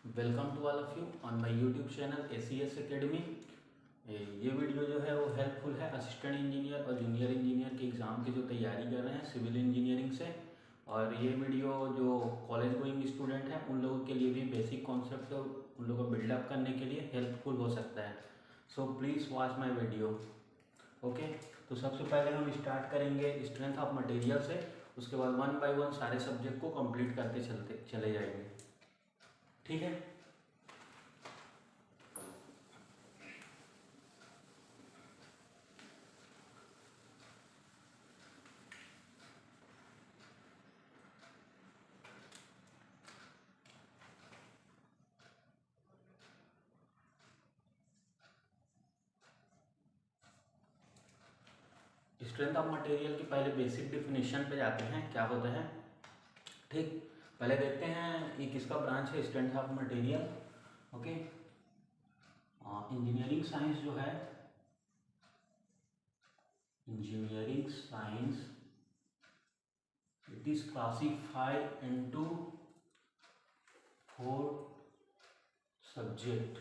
Welcome to all of you on my YouTube channel ACS academy. ये video जो है वो हेल्पफुल है असिस्टेंट इंजीनियर और जूनियर इंजीनियर के एग्ज़ाम की जो तैयारी कर रहे हैं सिविल इंजीनियरिंग से। और ये वीडियो जो कॉलेज गोइंग स्टूडेंट हैं उन लोगों के लिए भी बेसिक कॉन्सेप्ट उन लोगों को बिल्डअप करने के लिए हेल्पफुल हो सकता है। So please watch my video. Okay, तो सबसे पहले हम स्टार्ट करेंगे स्ट्रेंथ ऑफ मटेरियल से, उसके बाद 1 बाय 1 सारे सब्जेक्ट को कंप्लीट करते चले जाएंगे। ठीक है। स्ट्रेंथ ऑफ मटेरियल की पहले बेसिक डिफिनेशन पे जाते हैं, क्या होता है। ठीक, पहले देखते हैं ये किसका ब्रांच है, strength of material. Okay, engineering science जो है, engineering science it is classified into 4 subject.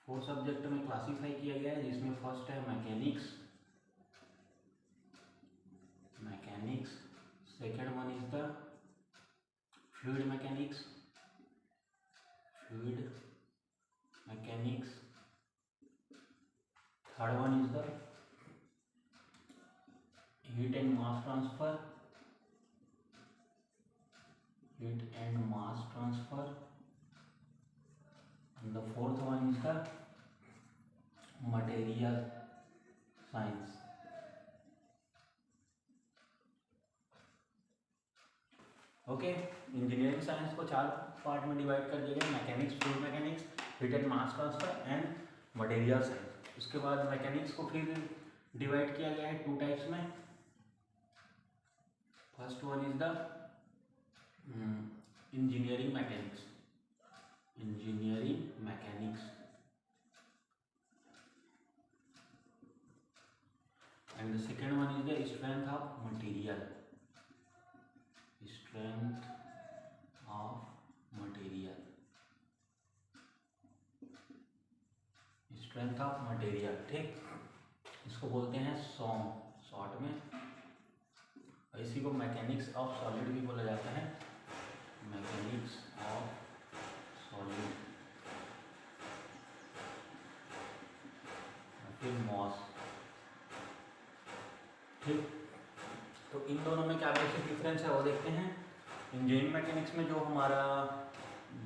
4 subject में क्लासीफाई किया गया है, जिसमें फर्स्ट है mechanics. Second one is the fluid mechanics. Third one is the heat and mass transfer. And the fourth one is the material science. Okay, engineering science को 4 part में divide कर दिया गया, mechanics, fluid mechanics, heat and mass transfer and material science. उसके बाद mechanics को फिर divide किया गया है 2 टाइप्स में। First one is the engineering mechanics and the second one is the strength of material. ठीक, इसको बोलते हैं सॉम शॉर्ट में। इसी को मैकेनिक्स ऑफ सॉलिड भी बोला जाता है, मैकेनिक्स ऑफ सॉलिड, फिर मॉस। ठीक, तो इन दोनों में क्या बेसिक डिफरेंस है वो देखते हैं। इंजीनियरिंग मैकेनिक्स में जो हमारा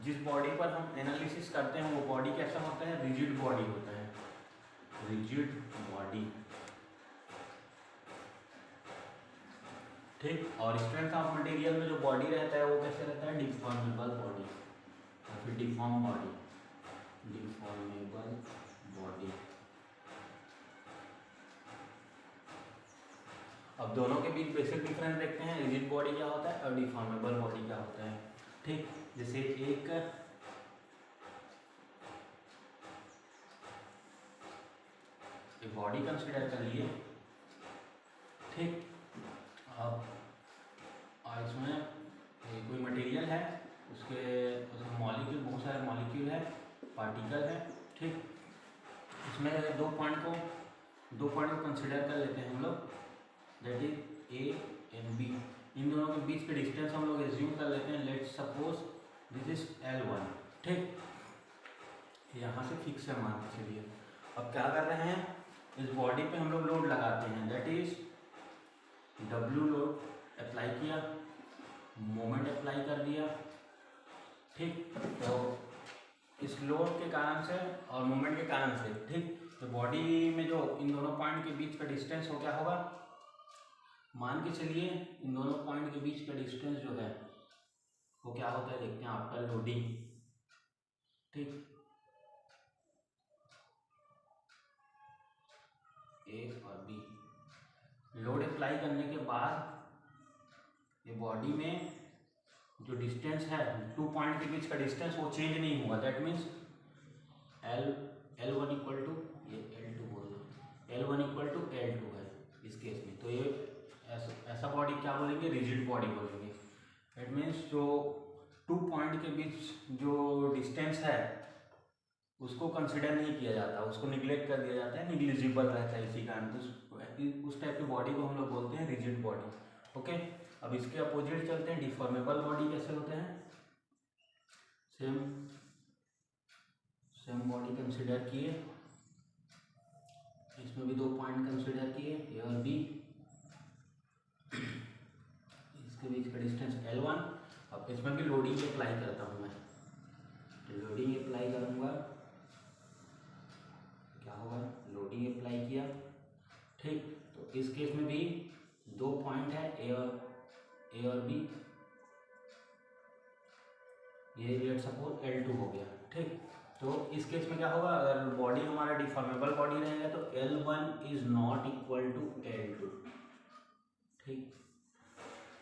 जिस बॉडी पर हम एनालिसिस करते हैं वो बॉडी कैसा होता है, रिजिड बॉडी होता है, रिजिड बॉडी। ठीक, और स्ट्रेंथ ऑफ मटेरियल में जो बॉडी रहता है वो कैसे रहता है, डिफॉर्मेबल बॉडी या फिर डिफॉर्मेबल बॉडी। अब दोनों के बीच बेसिक डिफरेंस देखते हैं, रिजिड बॉडी क्या होता है और डिफॉर्मेबल बॉडी क्या होता है। ठीक, जैसे एक बॉडी कंसीडर कर लिए। ठीक, अब इसमें कोई मटेरियल है, उसमें मॉलिक्यूल, बहुत सारे मॉलिक्यूल है, पार्टिकल है। ठीक, इसमें दो पॉइंट को कंसीडर कर लेते हैं हम लोग, that is A and B. इन दोनों के बीच के डिस्टेंस हम लोग एज्यूम कर लेते हैं, let's suppose this is L1। ठीक, यहाँ से फिक्स है मान के चलिए। अब क्या कर रहे हैं, इस बॉडी पे हम लोग लोड लगाते हैं, that is W load apply किया, मोमेंट अप्लाई कर दिया। ठीक, तो इस लोड के कारण से और मोमेंट के कारण से, ठीक, तो बॉडी में जो इन दोनों पॉइंट के बीच का डिस्टेंस हो क्या होगा, मान के चलिए इन दोनों पॉइंट के बीच का डिस्टेंस जो है वो क्या होता है, देखते हैं आफ्टर लोडिंग। ठीक, ए और बी लोड अप्लाई करने के बाद ये बॉडी में जो डिस्टेंस है 2 पॉइंट के बीच का डिस्टेंस वो चेंज नहीं हुआ, that means L1 equal to L2 बोल दो, L1 इक्वल टू L2 है इस केस में। तो ये ऐसा बॉडी क्या बोलेंगे, रिजिड बॉडी बोलेंगे। इट मीन्स जो 2 पॉइंट के बीच जो डिस्टेंस है उसको कंसिडर नहीं किया जाता, उसको निग्लेक्ट कर दिया जाता है, निग्लिजिबल रहता है इसी कारण। तो उस टाइप की बॉडी को हम लोग बोलते हैं रिजिड बॉडी। ओके, अब इसके अपोजिट चलते हैं, डिफॉर्मेबल बॉडी कैसे होते हैं। सेम बॉडी कंसिडर किए, इसमें भी 2 पॉइंट कंसिडर किए, ए और बी, इसके बीच का डिस्टेंस L1। अब इसमें भी लोडिंग अप्लाई करता हूँ मैं, तो लोडिंग अप्लाई करूँगा, क्या होगा, लोडिंग अप्लाई किया, ठीक। तो इस केस में भी 2 पॉइंट है, ए और बी, ये लेट्स सपोज L2 हो गया, ठीक। तो इस केस में क्या होगा, अगर बॉडी हमारा डिफॉर्मेबल बॉडी रहेगा तो L1 is not equal to L2, ठीक।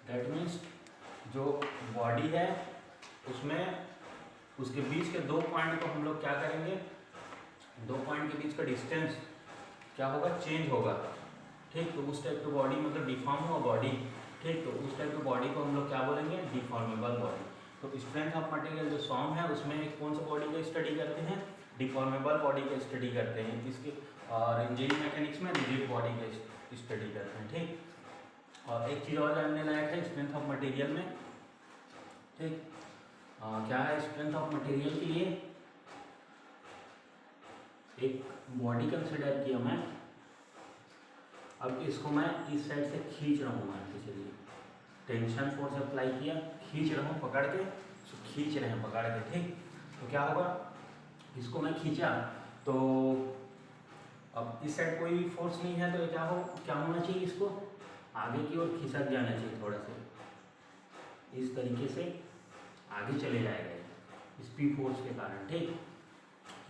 दैट मीन्स जो बॉडी है उसमें उसके बीच के 2 पॉइंट को हम लोग क्या करेंगे, 2 पॉइंट के बीच का डिस्टेंस क्या होगा, चेंज होगा, ठीक। तो उस टाइप की बॉडी मतलब डिफॉर्म हुआ बॉडी, ठीक। तो उस टाइप की बॉडी को हम लोग क्या बोलेंगे, डिफॉर्मेबल बॉडी। तो स्ट्रेंथ ऑफ मटेरियल जो सॉन्ग है उसमें कौन सा बॉडी का स्टडी करते हैं, डिफॉर्मेबल बॉडी का स्टडी करते हैं इसके, और इंजीनियरिंग मैकेनिक्स में रिजिड बॉडी का स्टडी करते हैं, ठीक। और एक चीज़ और जानने लायक है स्ट्रेंथ ऑफ मटेरियल में, ठीक। क्या है स्ट्रेंथ ऑफ मटेरियल के लिए, एक बॉडी कंसिडर किया मैं, अब इसको मैं इस साइड से खींच रहा हूँ, मान के चलिए टेंशन फोर्स अप्लाई किया, खींच रहा हूँ पकड़ के, खींच रहे हैं पकड़ के, ठीक। तो क्या होगा, इसको मैं खींचा तो अब इस साइड कोई फोर्स नहीं है, तो क्या होना चाहिए, इसको आगे की ओर खिसक जाना चाहिए, थोड़ा सा इस तरीके से आगे चले जाएगा इस पी फोर्स के कारण, ठीक।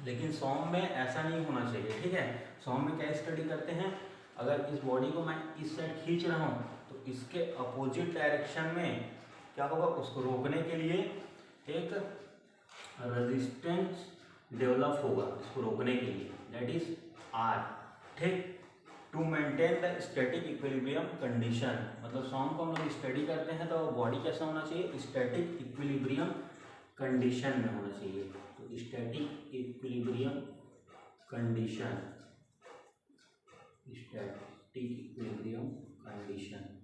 लेकिन सॉन्ग में ऐसा नहीं होना चाहिए, ठीक है। सॉन्ग में क्या स्टडी करते हैं, अगर इस बॉडी को मैं इस साइड खींच रहा हूँ तो इसके अपोजिट डायरेक्शन में क्या होगा, उसको रोकने के लिए एक रेजिस्टेंस डेवलप होगा, इसको रोकने के लिए, दैट इज R, ठीक। To maintain the static equilibrium condition, मतलब सॉन्ग को हम लोग स्टडी करते हैं तो बॉडी कैसा होना चाहिए, स्टैटिक इक्विलिब्रियम कंडीशन में होना चाहिए। तो static equilibrium condition, static equilibrium condition,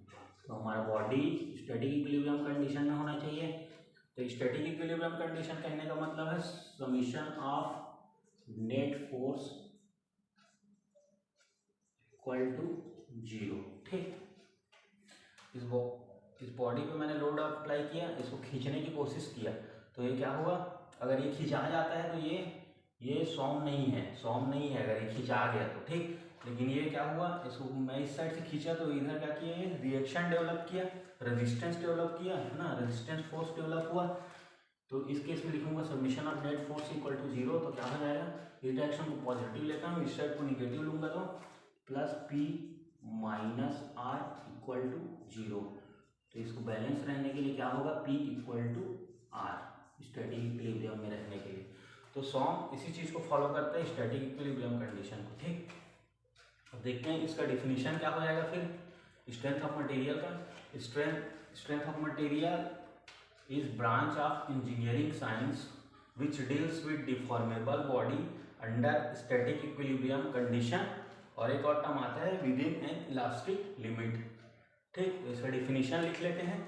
तो हमारा बॉडी स्टैटिक इक्विलिब्रियम कंडीशन में होना चाहिए। तो स्टैटिक इक्विलिब्रियम कंडीशन कहने का मतलब है summation of net force equal to 0, ठीक। इस बॉडी पे मैंने लोड अप्लाई किया, इसको खींचने की कोशिश किया, तो ये क्या हुआ, अगर ये खिंचा जाता है तो ये सॉन्ग नहीं है अगर ये खिंचा गया तो, ठीक। लेकिन ये क्या हुआ, इसको मैं इस साइड से खींचा तो इधर क्या किया, ये रिएक्शन डेवलप किया, रेजिस्टेंस डेवलप किया, है ना, रेजिस्टेंस फोर्स डेवलप हुआ। तो इस केस में लिखूंगा summation of net force equal to 0, तो क्या हो जाएगा, इस डायरेक्शन को पॉजिटिव लेता हूँ, इस साइड को निगेटिव लूंगा तो plus P minus R equal to 0। तो इसको बैलेंस रहने के लिए क्या होगा, P equal to R, static equilibrium में रहने के लिए। तो सॉन्ग इसी चीज़ को फॉलो करता है, स्टैटिक इक्विलिब्रियम कंडीशन को, ठीक। अब देखते हैं इसका डिफिनीशन क्या हो जाएगा फिर स्ट्रेंथ ऑफ मटेरियल का। Strength of material is branch of engineering science which deals with deformable body under static equilibrium condition, और एक और टर्म आता है with in an elastic limit, ठीक। तो इसका डिफिनीशन लिख लेते हैं।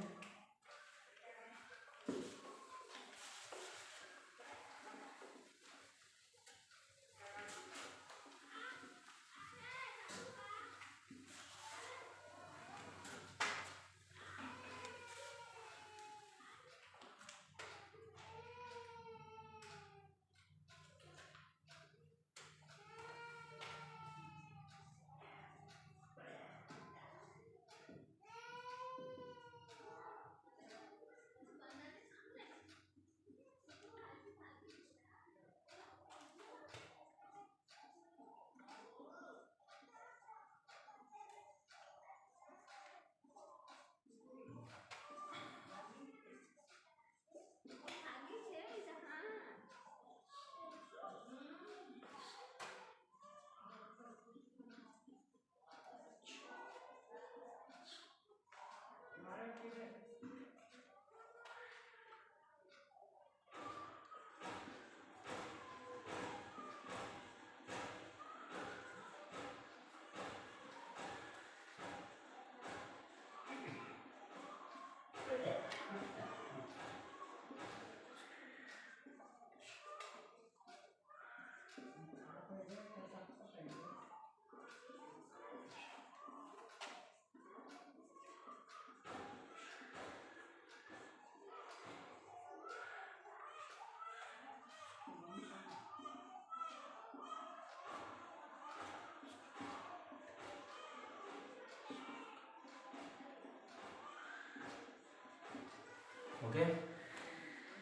ओके,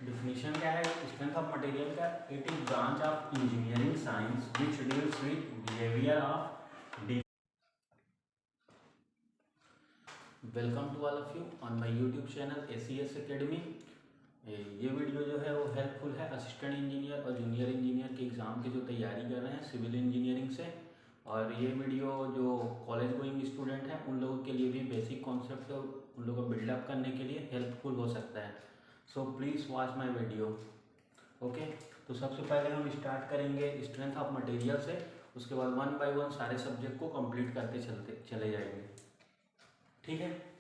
डिफिनीशन क्या है स्ट्रेंथ ऑफ मटेरियल का? It is branch of engineering science which deals with behaviour of. Welcome to all of you on my YouTube channel ACS academy. ये वीडियो जो है वो हेल्पफुल है असिस्टेंट इंजीनियर और junior engineer के exam की जो तैयारी कर रहे हैं सिविल इंजीनियरिंग से। और ये वीडियो जो कॉलेज गोइंग स्टूडेंट हैं उन लोगों के लिए भी बेसिक कॉन्सेप्ट उन लोगों को बिल्डअप करने के लिए हेल्पफुल हो सकता है। So please watch my video. Okay, तो सबसे पहले हम स्टार्ट करेंगे स्ट्रेंथ ऑफ मटेरियल से, उसके बाद 1 बाय 1 सारे सब्जेक्ट को कंप्लीट करते चले जाएंगे। ठीक है,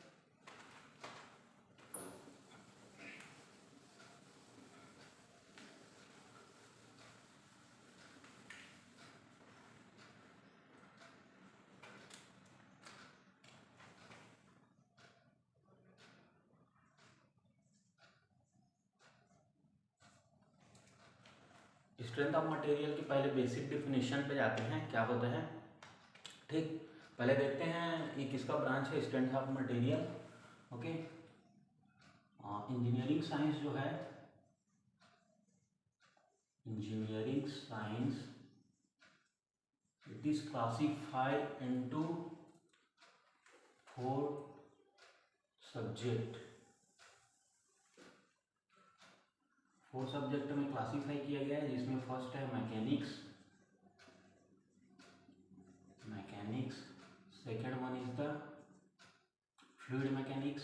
स्ट्रेंथ ऑफ मटेरियल की पहले बेसिक डिफिनीशन पे जाते हैं, क्या होता है। ठीक, पहले देखते हैं ये किसका ब्रांच है strength of material. Okay, engineering science जो है, engineering science it is classified into 4 subject. 4 subject में क्लासीफाई किया गया है, जिसमें फर्स्ट है mechanics. Second one is the fluid mechanics.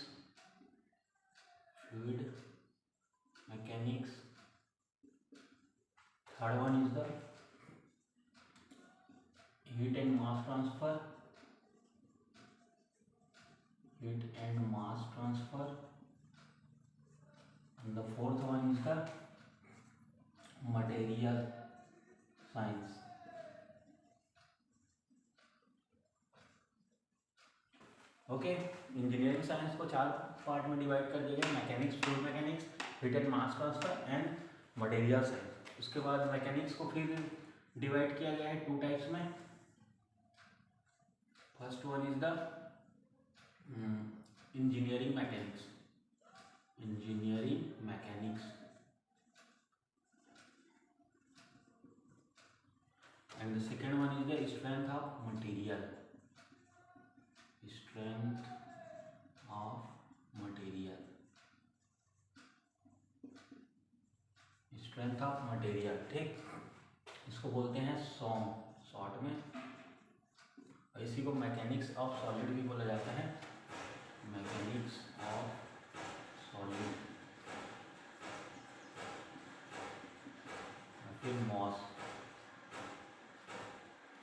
Third one is the heat and mass transfer. and the fourth one is the material science। Okay, engineering science को 4 part में divide कर दिया गया, mechanics, fluid mechanics, heat and mass transfer and material science. उसके बाद mechanics को फिर divide किया गया है 2 टाइप्स में। First one is the engineering mechanics and the second one is the strength of material। ठीक, इसको बोलते हैं सॉम शॉर्ट में, और इसी को मैकेनिक्स ऑफ सॉलिड भी बोला जाता है। मैकेनिक्स ऑफ सॉलिड, फिर मॉस।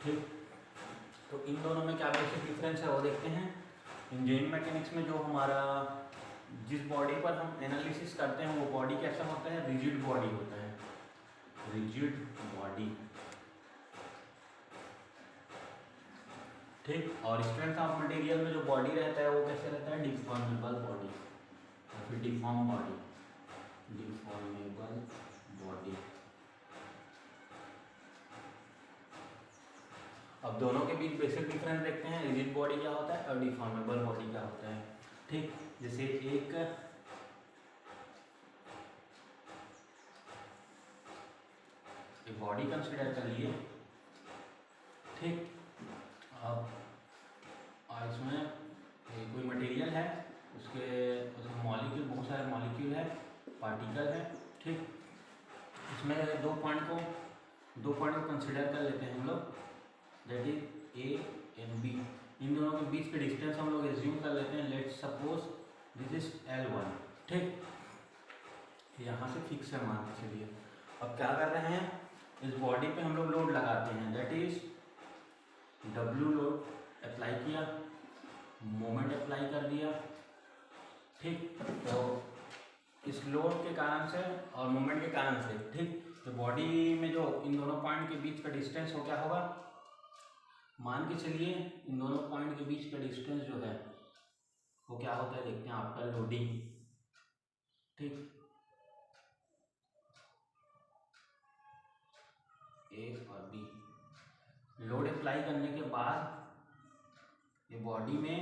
ठीक, तो इन दोनों में क्या बेसिक डिफरेंस है वो देखते हैं। इंजीनियरिंग मैकेनिक्स में जो हमारा जिस बॉडी पर हम एनालिसिस करते हैं वो बॉडी कैसा होता है, रिजिड बॉडी होता है, रिजिड बॉडी। ठीक, और स्ट्रेंथ ऑफ मटेरियल में जो बॉडी रहता है वो कैसे रहता है, डिफॉर्मेबल बॉडी या फिर डिफॉर्मेबल बॉडी। अब दोनों के बीच बेसिक डिफरेंस देखते हैं, रिजिड बॉडी क्या होता है और डिफॉर्मेबल बॉडी क्या होता है। ठीक, जैसे एक बॉडी कंसिडर कर लिए। ठीक, अब इसमें कोई मटेरियल है, उसमें मॉलिक्यूल, बहुत सारे मॉलिक्यूल है, पार्टिकल है। ठीक, इसमें दो पॉइंट को कंसिडर कर लेते हैं हम लोग, that is A and B. इन दोनों के बीच के डिस्टेंस हम लोग एज्यूम कर लेते हैं, let's suppose this is L1। ठीक, यहाँ से फिक्स है, मान के चलिए। अब क्या कर रहे हैं, इस बॉडी पे हम लोग लोड लगाते हैं, that is W load apply किया, मोमेंट अप्लाई कर दिया। ठीक, तो इस लोड के कारण से और मोमेंट के कारण से, ठीक, तो बॉडी में जो इन दोनों पॉइंट के बीच का डिस्टेंस हो क्या होगा, मान के चलिए इन दोनों पॉइंट के बीच का डिस्टेंस जो है वो क्या होता है, देखते हैं आपका लोडिंग। ठीक, ए और बी, लोड अप्लाई करने के बाद ये बॉडी में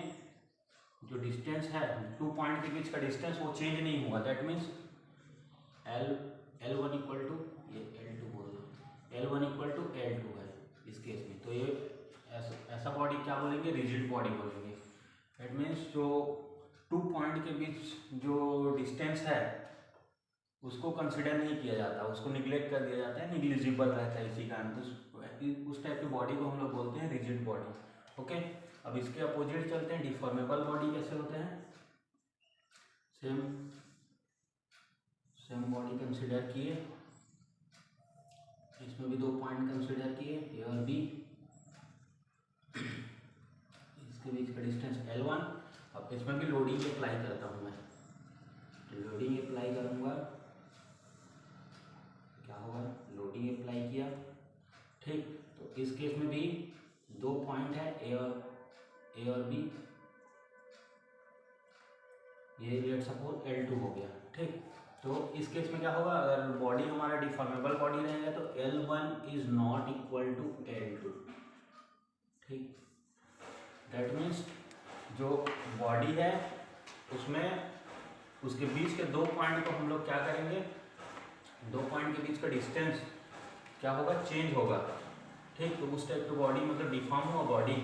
जो डिस्टेंस है 2 पॉइंट के बीच का डिस्टेंस वो चेंज नहीं हुआ, that means L1 equal to, ये L2 बोल दो, L1 इक्वल टू L2 है इस केस में। तो ये ऐसा बॉडी क्या बोलेंगे, रिजिड बॉडी बोलेंगे। दैट मीन्स जो 2 पॉइंट के बीच जो डिस्टेंस है उसको कंसिडर नहीं किया जाता, उसको निगलेक्ट कर दिया जाता है, निग्लिजिबल रहता है इसी कारण। तो उस टाइप की बॉडी को हम लोग बोलते हैं रिजिड बॉडी। ओके, अब इसके अपोजिट चलते हैं, डिफॉर्मेबल बॉडी कैसे होते हैं। सेम बॉडी कंसिडर किए, इसमें भी 2 पॉइंट कंसिडर किए, ए और बी, इसके बीच का डिस्टेंस L1। अब इसमें भी लोडिंग अप्लाई करता हूँ मैं, लोडिंग अप्लाई करूँगा, क्या होगा, लोडिंग अप्लाई किया, ठीक। तो इस केस में भी 2 पॉइंट है, ए और बी, ये लेट सपोज L2 हो गया, ठीक। तो इस केस में क्या होगा, अगर बॉडी हमारा डिफॉर्मेबल बॉडी रहेगा तो L1 is not equal to L2, ठीक। दैट मीन्स जो बॉडी है उसमें उसके बीच के 2 पॉइंट को हम लोग क्या करेंगे, 2 पॉइंट के बीच का डिस्टेंस क्या होगा, चेंज होगा, ठीक। तो उस टाइप की बॉडी मतलब डिफॉर्म हुआ बॉडी,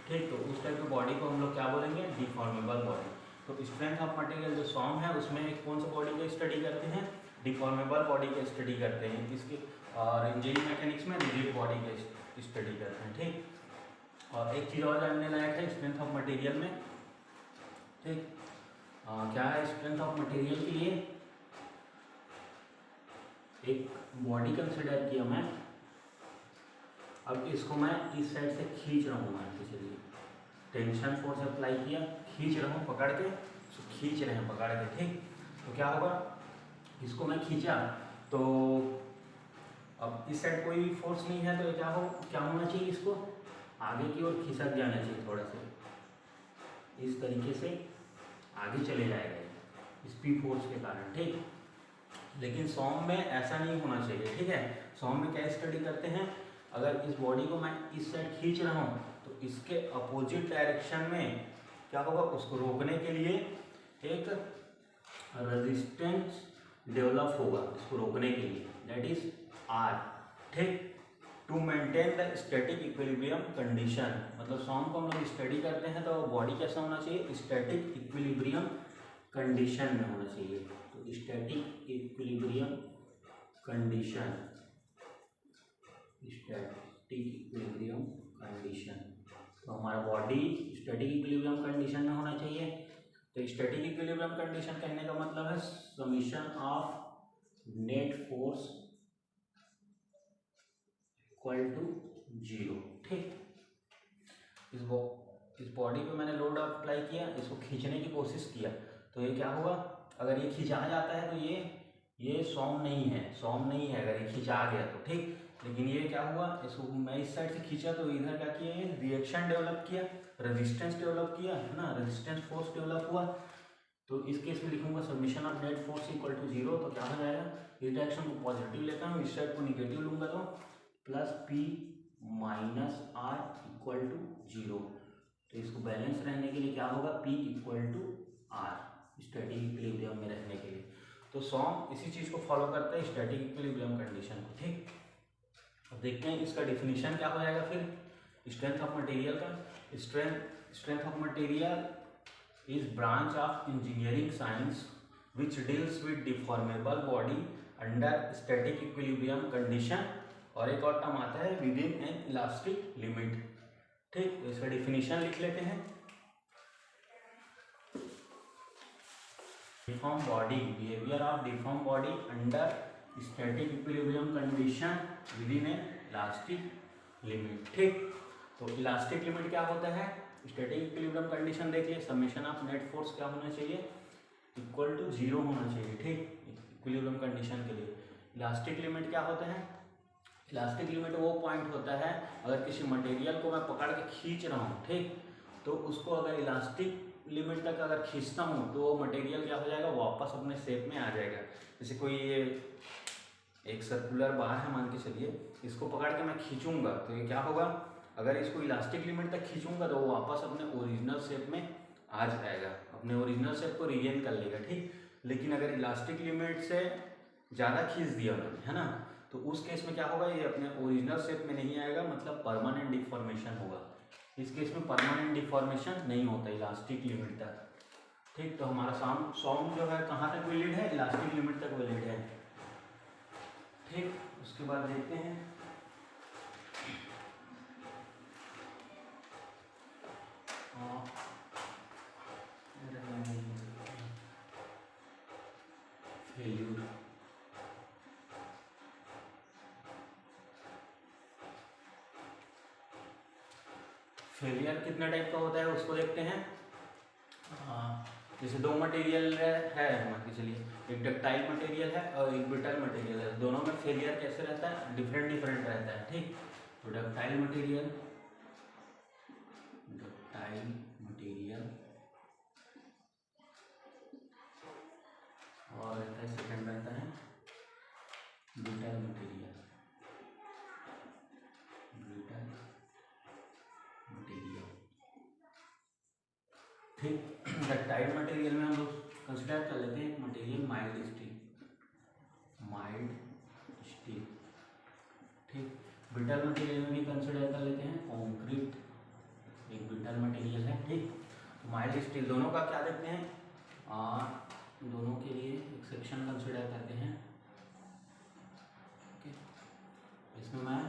ठीक। तो उस टाइप की बॉडी को हम लोग क्या बोलेंगे, डिफॉर्मेबल बॉडी। तो स्ट्रेंथ ऑफ मटेरियल जो सॉम है उसमें कौन सा बॉडी का स्टडी करते हैं, डिफॉर्मेबल बॉडी का स्टडी करते हैं इसके, और इंजीनियरिंग मैकेनिक्स में रिजिड बॉडी का स्टडी करते हैं, ठीक। और एक चीज़ और जानने लायक है स्ट्रेंथ ऑफ मटेरियल में, ठीक। क्या है स्ट्रेंथ ऑफ मटेरियल के लिए, एक बॉडी कंसिडर किया मैं, अब इसको मैं इस साइड से खींच रहा हूँ, मान के चलिए टेंशन फोर्स अप्लाई किया, खींच रहा हूँ पकड़ के, खींच रहे हैं पकड़ के, ठीक। तो क्या होगा, इसको मैं खींचा तो अब इस साइड कोई फोर्स नहीं है, तो क्या होना चाहिए, इसको आगे की ओर खिसक जाना चाहिए, थोड़ा सा इस तरीके से आगे चले जाएगा इस पी फोर्स के कारण, ठीक। लेकिन सॉम में ऐसा नहीं होना चाहिए, ठीक है। सॉम में क्या स्टडी करते हैं, अगर इस बॉडी को मैं इस साइड खींच रहा हूँ तो इसके अपोजिट डायरेक्शन में क्या होगा, उसको रोकने के लिए एक रेजिस्टेंस डेवलप होगा, इसको रोकने के लिए, दैट इज R, ठीक। To maintain the static equilibrium condition, मतलब सॉम को हम लोग स्टडी करते हैं तो बॉडी कैसा होना चाहिए, स्टैटिक इक्विलिब्रियम कंडीशन में होना चाहिए। तो static equilibrium condition, static equilibrium condition, तो हमारा बॉडी स्टैटिक इक्विलिब्रियम कंडीशन में होना चाहिए। तो स्टैटिक इक्विलिब्रियम कंडीशन कहने का मतलब है summation of net force equal to 0, ठीक। इस बॉडी पे मैंने लोड अप्लाई किया, इसको खींचने की कोशिश किया, तो ये क्या हुआ, अगर ये खिंचा जाता है तो ये सॉम नहीं है, अगर ये खिंचा गया तो, ठीक। लेकिन ये क्या हुआ, इसको मैं इस साइड से खींचा तो इधर क्या किया, ये रिएक्शन डेवलप किया, रेजिस्टेंस डेवलप किया, है ना, रेजिस्टेंस फोर्स डेवलप हुआ। तो इस केस में लिखूंगा summation of net force equal to 0, तो क्या हो जाएगा, इस डायरेक्शन को पॉजिटिव लेता हूँ, इस साइड को निगेटिव लूंगा तो plus P minus R equal to 0। तो इसको बैलेंस रहने के लिए क्या होगा, P equal to R, static equilibrium में रहने के लिए। तो सॉम इसी चीज़ को फॉलो करता है, स्टैटिक इक्विलिब्रियम कंडीशन को, ठीक। अब देखते हैं इसका डिफिनीशन क्या हो जाएगा फिर स्ट्रेंथ ऑफ मटेरियल का। Strength of material is branch of engineering science which deals with deformable body under static equilibrium condition, और एक और टर्म आता है with in an elastic limit, ठीक। तो इसका डिफिनीशन लिख लेते हैं, deform body, behaviour of deform body under static equilibrium condition with in an elastic limit, ठीक। तो इलास्टिक लिमिट क्या होता है, स्टैटिक इक्विलिब्रियम कंडीशन देख लिए, समेशन ऑफ नेट फोर्स क्या होना चाहिए, इक्वल टू 0 होना चाहिए, ठीक, इक्विलिब्रियम कंडीशन के लिए। इलास्टिक लिमिट क्या होता है, इलास्टिक लिमिट वो पॉइंट होता है अगर किसी मटेरियल को मैं पकड़ के खींच रहा हूँ, ठीक, तो उसको अगर इलास्टिक लिमिट तक अगर खींचता हूँ तो वो मटेरियल क्या हो जाएगा, वापस अपने शेप में आ जाएगा। जैसे कोई ये एक सर्कुलर बार है मान के चलिए, इसको पकड़ के मैं खींचूंगा तो ये क्या होगा, अगर इसको इलास्टिक लिमिट तक खींचूंगा तो वो वापस अपने ओरिजिनल शेप में आ जाएगा, अपने ओरिजिनल शेप को रिगेन कर लेगा, ठीक। लेकिन अगर इलास्टिक लिमिट से ज़्यादा खींच दिया उन्होंने, है ना, तो उस केस में क्या होगा, ये अपने ओरिजिनल शेप में नहीं आएगा, मतलब परमानेंट डिफॉर्मेशन होगा। इस केस में परमानेंट डिफॉर्मेशन नहीं होता इलास्टिक लिमिट तक, ठीक। तो हमारा सॉन्ग जो है कहाँ तक वैलिड है, इलास्टिक लिमिट तक वैलिड है, ठीक। उसके बाद देखते हैं फेल्यूर। फेलियर कितने टाइप का होता है उसको देखते हैं। जैसे दो मटेरियल है मान के चलिए, एक डक्टाइल मटेरियल है और एक ब्रिटल मटेरियल है, दोनों में फेलियर कैसे रहता है, डिफरेंट रहता है, ठीक। तो डक्टाइल मटेरियल और रहता है, सेकंड रहता है ब्रिटल मटेरियल, ठीक। डक्टाइल मटेरियल में हम लोग कंसिडर कर लेते हैं एक मटेरियल माइल्ड स्टील, ठीक। ब्रिटल मटेरियल में भी कंसिडर कर लेते हैं कंक्रीट, एक ब्रिटल मटेरियल है, ठीक। तो माइल्ड स्टील दोनों का क्या देखते हैं, दोनों के लिए एक सेक्शन कंसिडर करते हैं, ओके। इसमें मैं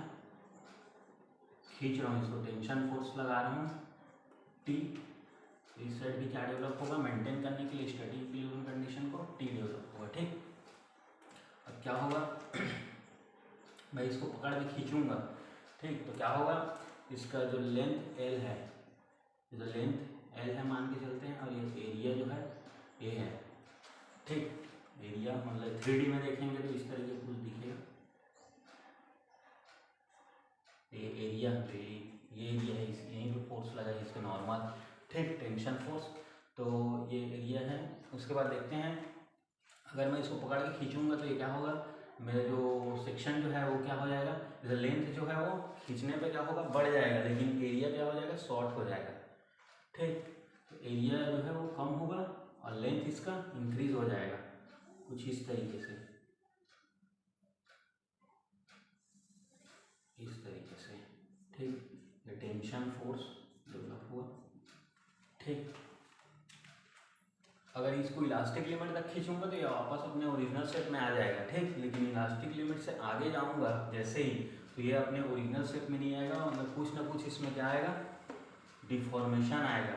खींच रहा हूँ, इसको टेंशन फोर्स लगा रहा हूँ टी, इस साइड भी क्या डेवलप होगा, मेंटेन करने के लिए स्टैटिक इक्विलिब्रियम कंडीशन को टी डेवलप होगा, ठीक। अब क्या होगा मैं इसको पकड़ के खींचूंगा, ठीक। तो क्या होगा, इसका जो लेंथ एल है, जो लेंथ एल है मान के चलते हैं, और ये एरिया जो है ए है, ठीक। एरिया मतलब 3D में देखेंगे तो इस तरीके कुछ दिखेगा, ये एरिया, ये एरिया है, यहीं पे फोर्स लगा है इसका नॉर्मल, ठीक, टेंशन फोर्स, तो ये एरिया है। उसके बाद देखते हैं अगर मैं इसको पकड़ के खींचूंगा तो ये क्या होगा, मेरा जो सेक्शन जो है वो क्या हो जाएगा, जैसे लेंथ जो है वो खींचने पे क्या होगा, बढ़ जाएगा, लेकिन एरिया क्या हो जाएगा, शॉर्ट हो जाएगा, ठीक। तो एरिया जो है वो कम होगा और लेंथ इसका इंक्रीज हो जाएगा कुछ इस तरीके से, ठीक। ये टेंशन फोर्स डेवलप हुआ, ठीक। अगर इसको इलास्टिक लिमिट तक खींचूंगा तो ये वापस अपने ओरिजिनल शेप में आ जाएगा, ठीक। लेकिन इलास्टिक लिमिट से आगे जाऊंगा जैसे ही, तो ये अपने ओरिजिनल शेप में नहीं आएगा, मतलब कुछ ना कुछ इसमें क्या आएगा, डिफॉर्मेशन आएगा,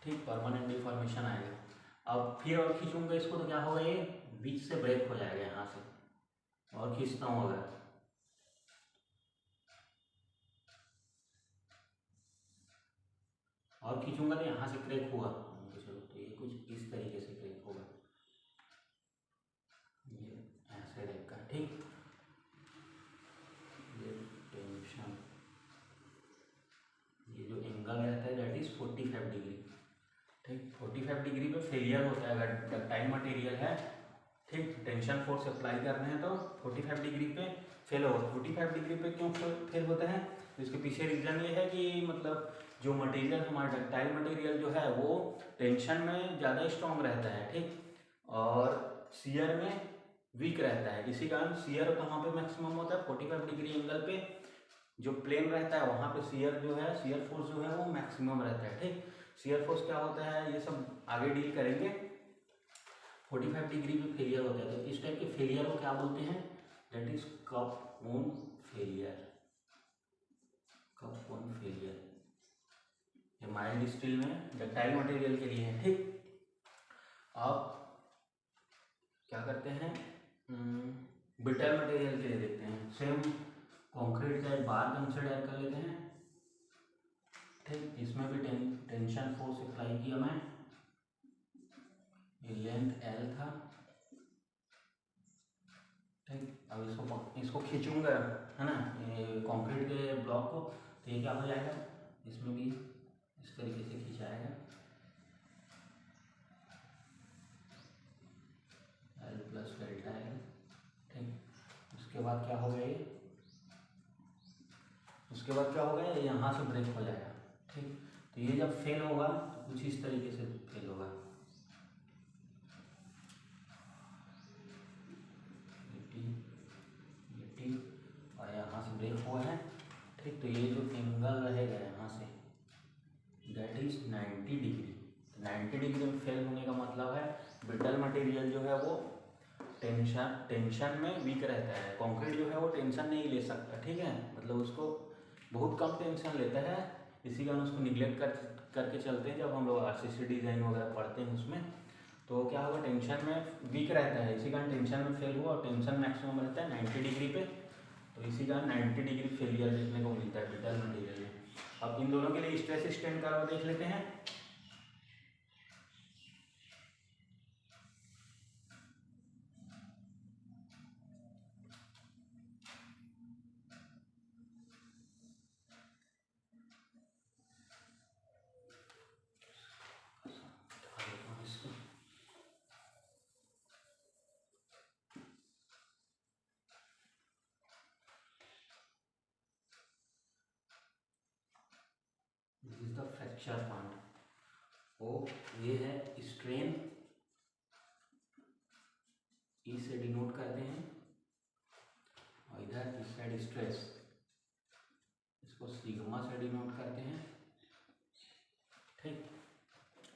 ठीक, परमानेंट डिफॉर्मेशन आएगा। अब फिर और खींचूंगा इसको तो क्या होगा, ये बीच से ब्रेक हो जाएगा यहाँ से, और खींचता हूँ अगर, और खींचूंगा तो यहाँ से क्रेक हुआ, तो ये कुछ इस तरीके से क्रेक होगा, ये ऐसे टाइप का, ठीक। ये टेंशन, ये जो एंगल रहता है दैट इज 45 डिग्री, ठीक। 45 डिग्री पे फेलियर होता है अगर डक्टाइल मटेरियल है, ठीक। टेंशन फोर्स अप्लाई कर रहे हैं तो 45 डिग्री पे फेल होगा। 45 डिग्री पे क्यों फेल होता है, तो इसके पीछे रीज़न ये है कि मतलब जो मटेरियल हमारा डक्टाइल मटेरियल जो है वो टेंशन में ज़्यादा स्ट्रॉन्ग रहता है, ठीक, और शियर में वीक रहता है। इसी कारण शियर कहाँ पे मैक्सिमम होता है, 45 डिग्री एंगल पे जो प्लेन रहता है वहाँ पे शियर जो है, शियर फोर्स जो है वो मैक्सिमम रहता है, ठीक। शियर फोर्स क्या होता है ये सब आगे डील करेंगे। 45 डिग्री पे फेलियर होता है, तो इस टाइप के फेलियर को क्या बोलते हैं, that is cup on failure, cup on failure. ये माइल्ड स्टील में डक्टाइल मटेरियल के लिए है, ठीक। अब क्या करते हैं, ब्रिटल मटेरियल के लिए देखते हैं, सेम कंक्रीट का एक बार कंसिडर कर लेते हैं, ठीक। इसमें भी टेंशन फोर्स अप्लाई किया मैं, ये लेंथ एल था, ठीक। अब इसको खींचूंगा, है ना, ये कंक्रीट के ब्लॉक को, तो ये क्या हो जाएगा, इसमें भी इस तरीके से खिंचाएगा, एल प्लस डेल्टा एल, ठीक। उसके बाद क्या हो गया, उसके बाद क्या हो गया, यहाँ से ब्रेक हो जाएगा, ठीक। तो तो ये जब फेल होगा तो कुछ इस तरीके से फेल होगा। ये और यहाँ से ब्रेक हुआ है, ठीक। तो ये जो एंगल रहेगा यहाँ say that is 90 degree. 90 degree में फेल होने का मतलब है ब्रिटल मटेरियल जो है वो टेंशन में वीक रहता है। कंक्रीट जो है वो टेंशन नहीं ले सकता, ठीक है, मतलब उसको बहुत कम टेंशन लेता है, इसी कारण उसको निगलेक्ट करके चलते हैं। जब हम लोग आरसीसी डिज़ाइन वगैरह पढ़ते हैं उसमें तो क्या होगा, टेंशन में वीक रहता है, इसी कारण टेंशन में फेल हुआ। और टेंशन मैक्सिमम रहता है 90 डिग्री पे, तो इसी कारण 90 डिग्री फेलियर देखने को मिलता है ब्रिटल मटेरियल में। अब इन दोनों के लिए स्ट्रेस स्ट्रेन कर्व देख लेते हैं। This is the fracture point. ओ ये है स्ट्रेन, ई से डिनोट करते हैं, और इधर इस साइड स्ट्रेस, इसको सिग्मा से डिनोट करते हैं, ठीक।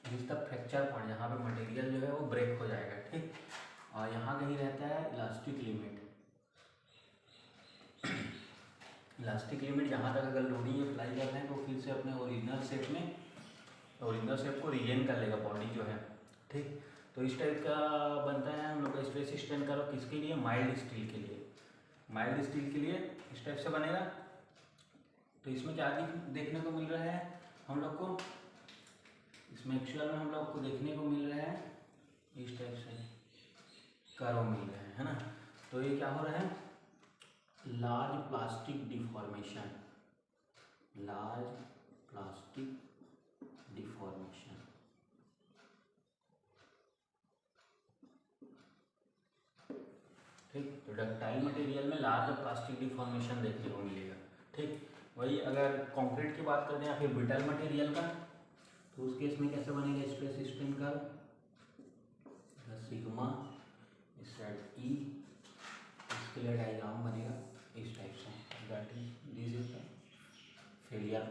दिस द फ्रैक्चर पॉइंट, यहाँ पे मटेरियल जो है वो ब्रेक हो जाएगा, ठीक। और यहाँ कहीं रहता है इलास्टिक लिमिट। इलास्टिक लिमिट जहाँ तक अगर लोडिंग अप्लाई कर रहे हैं तो फिर से अपने ओरिजिनल शेप को रिगेन कर लेगा बॉडी जो है, ठीक। तो इस टाइप का बनता है हम लोग का स्ट्रेस स्ट्रेन कर्व। किसके लिए? माइल्ड स्टील के लिए। माइल्ड स्टील के लिए इस टाइप से बनेगा। तो इसमें क्या देखने को मिल रहा है हम लोग को, इसमें एक्चुअल में हम लोग को देखने को मिल रहा है इस टाइप से कर्व मिल रहा है ना। तो ये क्या हो रहा है, large plastic deformation, large plastic deformation, ठीक। तो डक्टाइल मटेरियल में लार्ज प्लास्टिक डिफॉर्मेशन देखने को मिलेगा, ठीक। वही अगर कंक्रीट की बात करते हैं या फिर ब्रिटल मटेरियल का, तो उस केस में कैसे बनेगा स्ट्रेस स्ट्रेन कर्व, सिग्मा इस साइड ई, इसके लिए डायग्राम बनेगा इस टाइप से, that is this is the failure,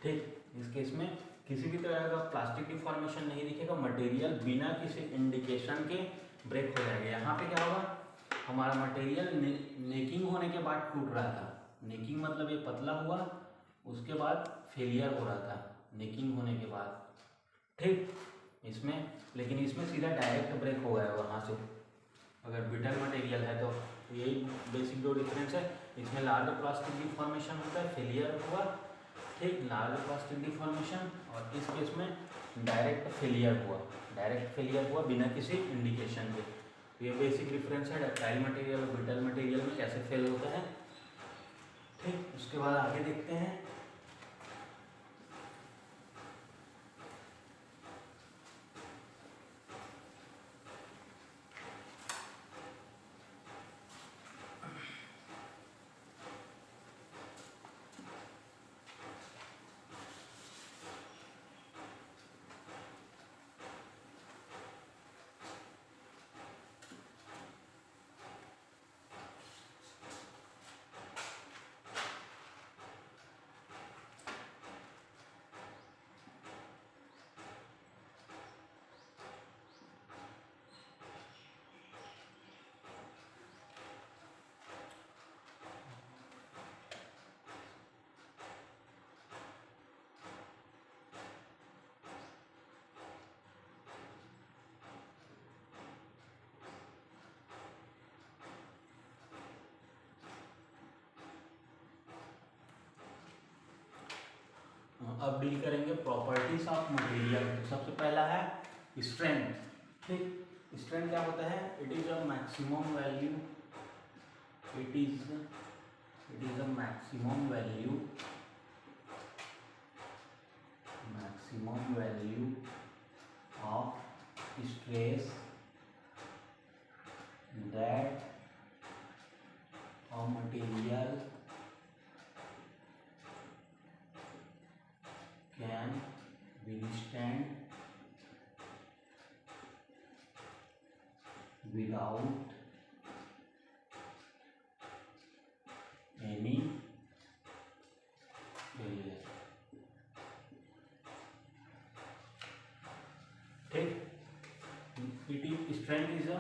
ठीक। इस केस में किसी भी तरह का प्लास्टिक डिफॉर्मेशन नहीं दिखेगा, मटेरियल बिना किसी इंडिकेशन के ब्रेक हो जाएगा। यहाँ पे क्या होगा, हमारा मटेरियल नेकिंग होने के बाद टूट रहा था। नेकिंग मतलब ये पतला हुआ, उसके बाद फेलियर हो रहा था नेकिंग होने के बाद, ठीक। इसमें लेकिन इसमें सीधा डायरेक्ट ब्रेक हो गया वहाँ से, अगर ब्रिटल मटेरियल है तो यही बेसिक दो डिफरेंस है। इसमें लार्ज प्लास्टिक डिफॉर्मेशन होता है, फेलियर हुआ, ठीक, लार्ज प्लास्टिक डिफॉर्मेशन। और इस केस में डायरेक्ट फेलियर हुआ बिना किसी इंडिकेशन के। तो ये बेसिक डिफरेंस है डक्टाइल मटेरियल और ब्रिटल मटेरियल में कैसे फेल होता है, ठीक। उसके बाद आगे देखते हैं। अब डील करेंगे प्रॉपर्टीज ऑफ मटेरियल। सबसे पहला है स्ट्रेंथ, ठीक। स्ट्रेंथ क्या होता है, it is a maximum value, it is a maximum value of stress that a material can without any failure. ठीक, strength is a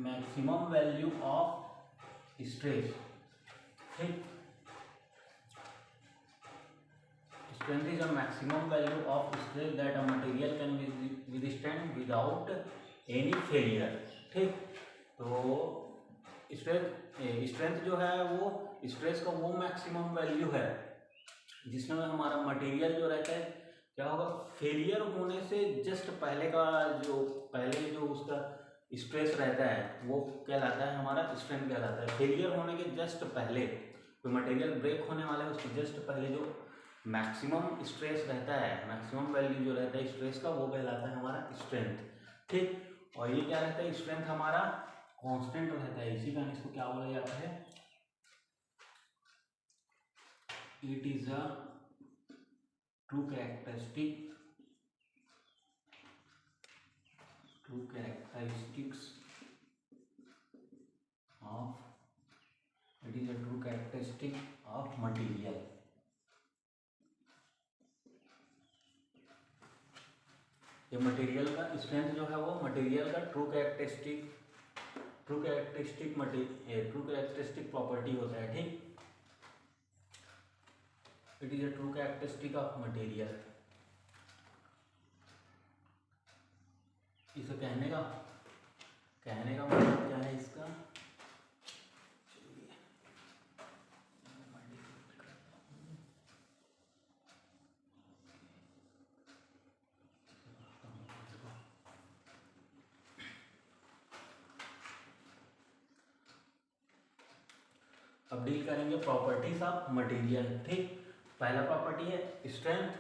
maximum value of stress. ठीक, strength is a maximum value of stress that a material can withstand without any failure। ठीक, तो strength जो है वो stress का वो maximum value है जिसमें हमारा मटेरियल जो रहता है क्या होगा, फेलियर होने से जस्ट पहले जो उसका स्ट्रेस रहता है वो कहलाता है हमारा स्ट्रेंथ कहलाता है। फेलियर होने के जस्ट पहले, कोई मटेरियल ब्रेक होने वाला है उसके जस्ट पहले जो मैक्सिमम स्ट्रेस रहता है, मैक्सिमम वैल्यू जो रहता है स्ट्रेस का, वो कहलाता है हमारा स्ट्रेंथ। ठीक, और ये क्या रहता है, स्ट्रेंथ हमारा कांस्टेंट रहता है, इसी कारण इसको क्या बोला जाता है, it is a true characteristics of material. ये मटेरियल का स्ट्रेंथ जो है वो मटेरियल का ट्रू कैरेक्टरिस्टिक प्रॉपर्टी होता है। ठीक, it is a true characteristic of material. इसे कहने का मतलब क्या है इसका, अब डील करेंगे प्रॉपर्टीज ऑफ मटेरियल। ठीक, पहला प्रॉपर्टी है स्ट्रेंथ।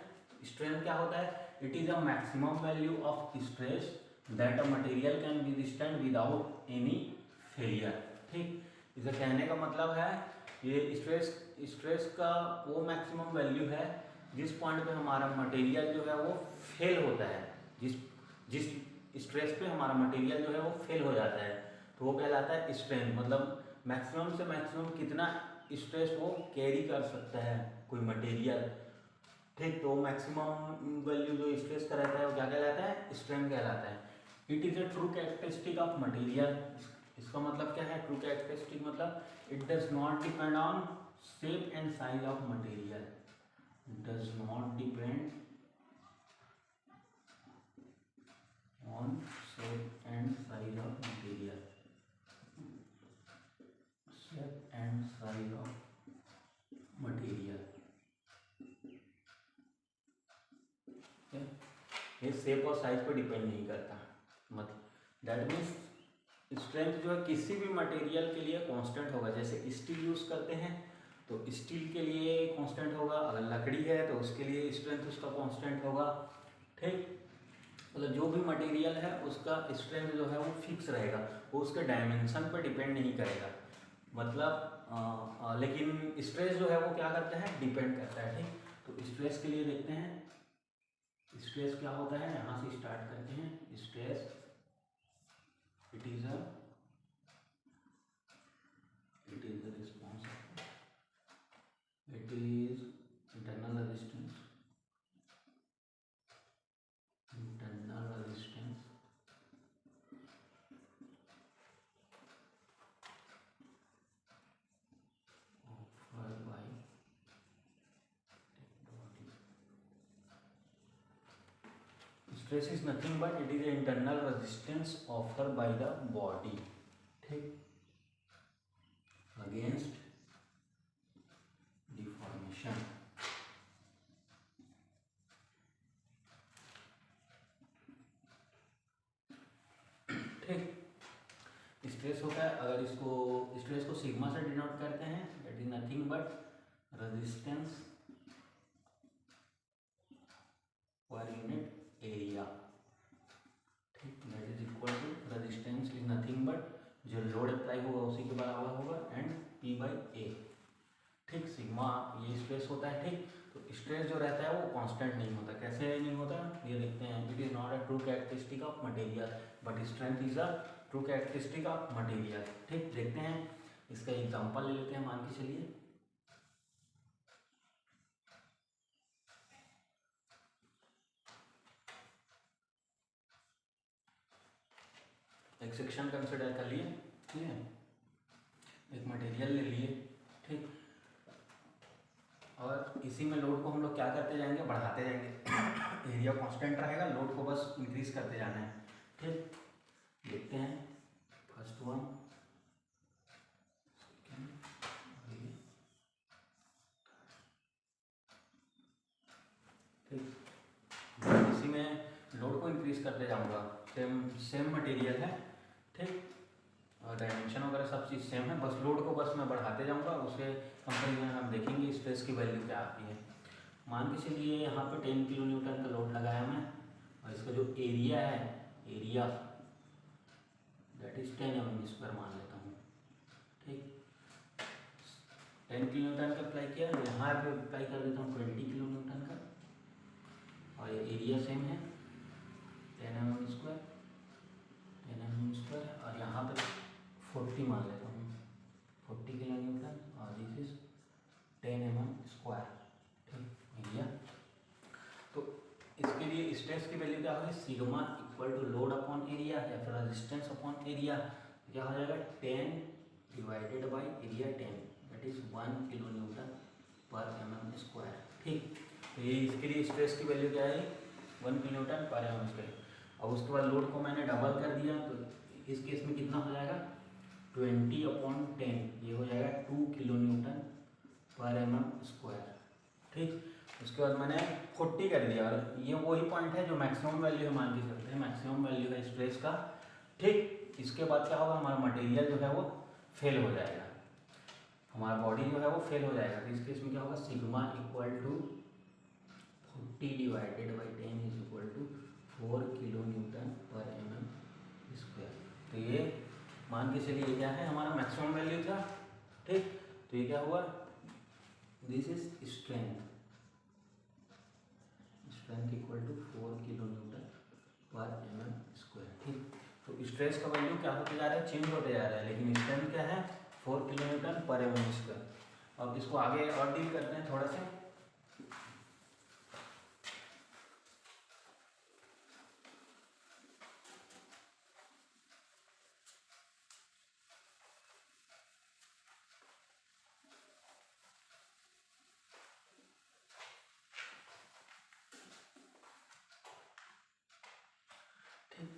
स्ट्रेंथ क्या होता है, it is a maximum value of stress that a material can withstand without any failure. ठीक, इसे कहने का मतलब है ये स्ट्रेस का वो मैक्सिमम वैल्यू है जिस पॉइंट पे हमारा मटेरियल जो है वो फेल होता है, जिस स्ट्रेस पे हमारा मटेरियल जो है वो फेल हो जाता है, तो वो कहलाता है स्ट्रेंथ। मतलब मैक्सिमम से मैक्सिमम कितना स्ट्रेस वो कैरी कर सकता है कोई मटेरियल। ठीक, तो मैक्सिमम वैल्यू जो स्ट्रेस का रहता है वो क्या कहलाता है, स्ट्रेंथ कहलाता है। It is a true characteristic of material. इसका मतलब क्या है, ट्रू कैरेक्टरिस्टिक मतलब it does not depend on shape and size of material. Does not depend on shape and size of material. And size of material, ये shape और size पर depend नहीं करता। मतलब दैट मीन्स स्ट्रेंथ जो है किसी भी मटेरियल के लिए कांस्टेंट होगा। जैसे स्टील यूज करते हैं तो स्टील के लिए कांस्टेंट होगा, अगर लकड़ी है तो उसके लिए स्ट्रेंथ उसका कांस्टेंट होगा। ठीक, मतलब जो भी मटेरियल है उसका स्ट्रेंथ जो है वो फिक्स रहेगा, वो उसके डायमेंशन पर डिपेंड नहीं करेगा। मतलब लेकिन स्ट्रेस जो है वो क्या करता है, डिपेंड करता है। ठीक, तो स्ट्रेस के लिए देखते हैं स्ट्रेस क्या होता है, यहाँ से स्टार्ट करते हैं। Stress it is a response, it is internal resistance Stress is nothing but it is the internal resistance offered by the body, ठीक, against deformation। ठीक, स्ट्रेस होता है, अगर इसको स्ट्रेस को सिग्मा से डिनोट करते हैं, that is nothing but resistance per unit area. ठीक, that is equal to resistance is nothing but जो लोड अप्लाई होगा उसी के बराबर होगा एंड P/A। ठीक, सिग्मा ये स्ट्रेस होता है। ठीक, तो स्ट्रेस जो रहता है वो कांस्टेंट नहीं होता। कैसे नहीं होता ये देखते हैं। It is not a true characteristic of material but strength is a true characteristic of material. ठीक, देखते हैं इसका एग्जांपल ले लेते हैं। मान के चलिए एक सेक्शन कंसिडर कर लिए, ठीक है, एक मटेरियल ले लिए, ठीक, और इसी में लोड को हम लोग क्या करते जाएंगे, बढ़ाते जाएंगे। एरिया कांस्टेंट रहेगा, लोड को बस इंक्रीज करते जाना है। ठीक, देखते हैं फर्स्ट वन, ठीक, इसी में लोड को इंक्रीज करते जाऊंगा। सेम मटेरियल है, ठीक, और डायमेंशन वगैरह सब चीज़ सेम है, बस लोड को बस मैं बढ़ाते जाऊंगा। उसके कंपेरिजन हम देखेंगे स्ट्रेस की वैल्यू क्या आती है। मान के चलिए यहाँ पे 10 किलो न्यूटन का लोड लगाया मैं, और इसका जो एरिया है, एरिया दैट इज 10 mm² मान लेता हूँ। ठीक, 10 किलो न्यूटन का अप्लाई किया, यहाँ पे अप्लाई कर देता हूँ 20 किलो न्यूटन का, और ये एरिया सेम है 10 mm², 10 mm², और यहाँ पे 40 मान लेता हूँ, 40 किलो न्यूटन, और दिस इज 10 mm²। ठीक, एरिया। तो इसके लिए स्ट्रेस की वैल्यू क्या होगी, sigma equal to load upon area या फिर रेजिस्टेंस अपॉन एरिया। क्या हो जाएगा, 10 divided by area 10, that is 1 kilo newton per mm²। ठीक, तो ये इसके लिए स्ट्रेस की वैल्यू क्या है, 1 किलो न्यूटन पर mm²। अब उसके बाद लोड को मैंने डबल कर दिया, तो इस केस में कितना हो जाएगा, 20/10, ये हो जाएगा 2 किलो न्यूटन पर mm²। ठीक, उसके बाद मैंने 40 कर दिया, और ये वही पॉइंट है जो मैक्सिमम वैल्यू है, मान के चलते हैं मैक्सिमम वैल्यू है स्ट्रेस का। ठीक, इसके बाद क्या होगा, हमारा मटेरियल जो है वो फेल हो जाएगा, हमारा बॉडी जो है वो फेल हो जाएगा। तो इस केस में क्या होगा, sigma equal to 40 divided by 10 is equal to 4 kilo newton per mm²। तो ये मान के चलिए क्या है, हमारा मैक्सिमम वैल्यू था। ठीक, तो ये क्या हुआ, this is strength, strength equal to 4 kilo newton per mm²। ठीक, तो स्ट्रेस का वैल्यू क्या होते जा रहा है, चेंज होते जा रहा है, लेकिन स्ट्रेंथ क्या है, 4 किलो न्यूटन पर mm²। अब इसको आगे और डील करते हैं थोड़ा सा।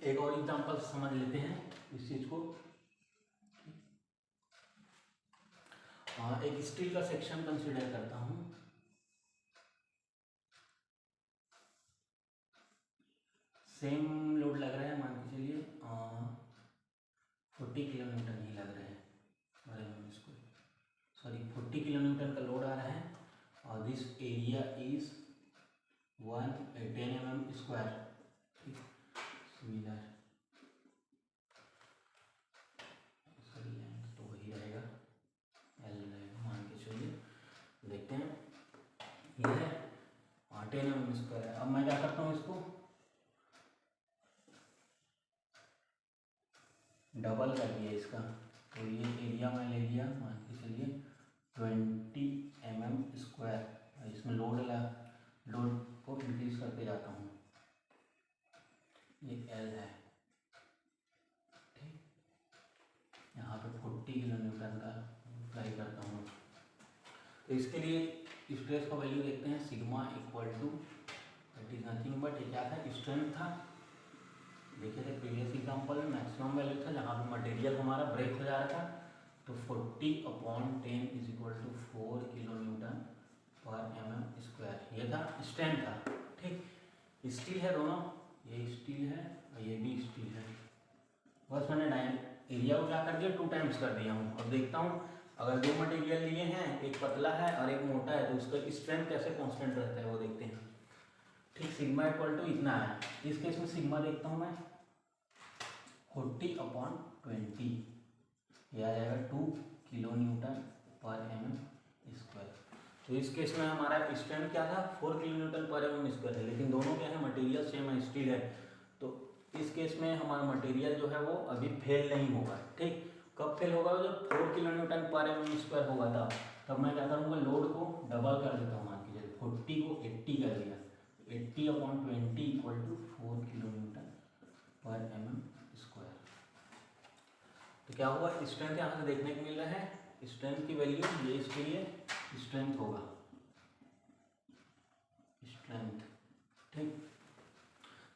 एक और एग्जांपल समझ लेते हैं इस चीज को। एक स्टील का सेक्शन कंसीडर करता हूं, सेम लोड लग रहा है, मान के चलिए 40 किलो न्यूटन ही लग रहा है पर mm², सॉरी 40 किलो न्यूटन का लोड आ रहा है, और दिस एरिया इज 10 mm²। ठीक, सिमिलर तो वही रहेगा, एल रहेगा, मान के चलिए देखते हैं। ये है 10 mm² है। अब मैं क्या करता हूँ, इसको डबल कर दिया इसका, तो ये एरिया मैं ले लिया, मान के चलिए 20 mm², इसमें लोड को इंक्रीज करते जाता हूँ, ये एल है। ठीक, यहाँ पे 40 किलो न्यूटन का अप्लाई करता हूँ। तो इसके लिए स्ट्रेस का वैल्यू देखते हैं, sigma equal to that is nothing but ये क्या था, स्ट्रेंथ था। देखिए थे प्रीवियस एग्जांपल में मैक्सिमम वैल्यू था, जहाँ पे मटेरियल हमारा ब्रेक हो जा रहा था, तो 40/10 is equal to 4 kilo newton per mm², ये था स्ट्रेंथ था। ठीक, स्टील है दोनों, ये स्टील है और ये भी स्टील है, बस मैंने एरिया को क्या कर दिया, 2 टाइम्स कर दिया हूँ। अब देखता हूँ अगर 2 मटेरियल लिए हैं, एक पतला है और एक मोटा है, तो उसका स्ट्रेंथ कैसे कांस्टेंट रहता है वो देखते हैं। ठीक, सिग्मा इक्वल टू इतना है, इस केस में सिग्मा देखता हूँ मैं 40/20, यह आ जाएगा 2 किलो न्यूटन पर mm²। तो इस केस में हमारा स्ट्रेंथ क्या था 4 किलो न्यूटन पर एम स्क्वायर है, लेकिन दोनों क्या है मटेरियल सेम है, स्टील है। तो इस केस में हमारा मटेरियल जो है वो अभी फेल नहीं होगा। ठीक, कब फेल होगा? जब 4 किलो न्यूटन पर एम स्क्वायर होगा तब मैं क्या करूँगा, लोड को डबल कर देता हूँ। मान के चलिए 40 को 80 कर दिया, 80/20 इक्वल टू 4 किलो न्यूटन पर एम स्क्वायर। तो क्या होगा, स्ट्रेंथ यहाँ से देखने को मिल रहा है, स्ट्रेंथ की वैल्यू ये इसके लिए स्ट्रेंथ होगा, स्ट्रेंथ। ठीक,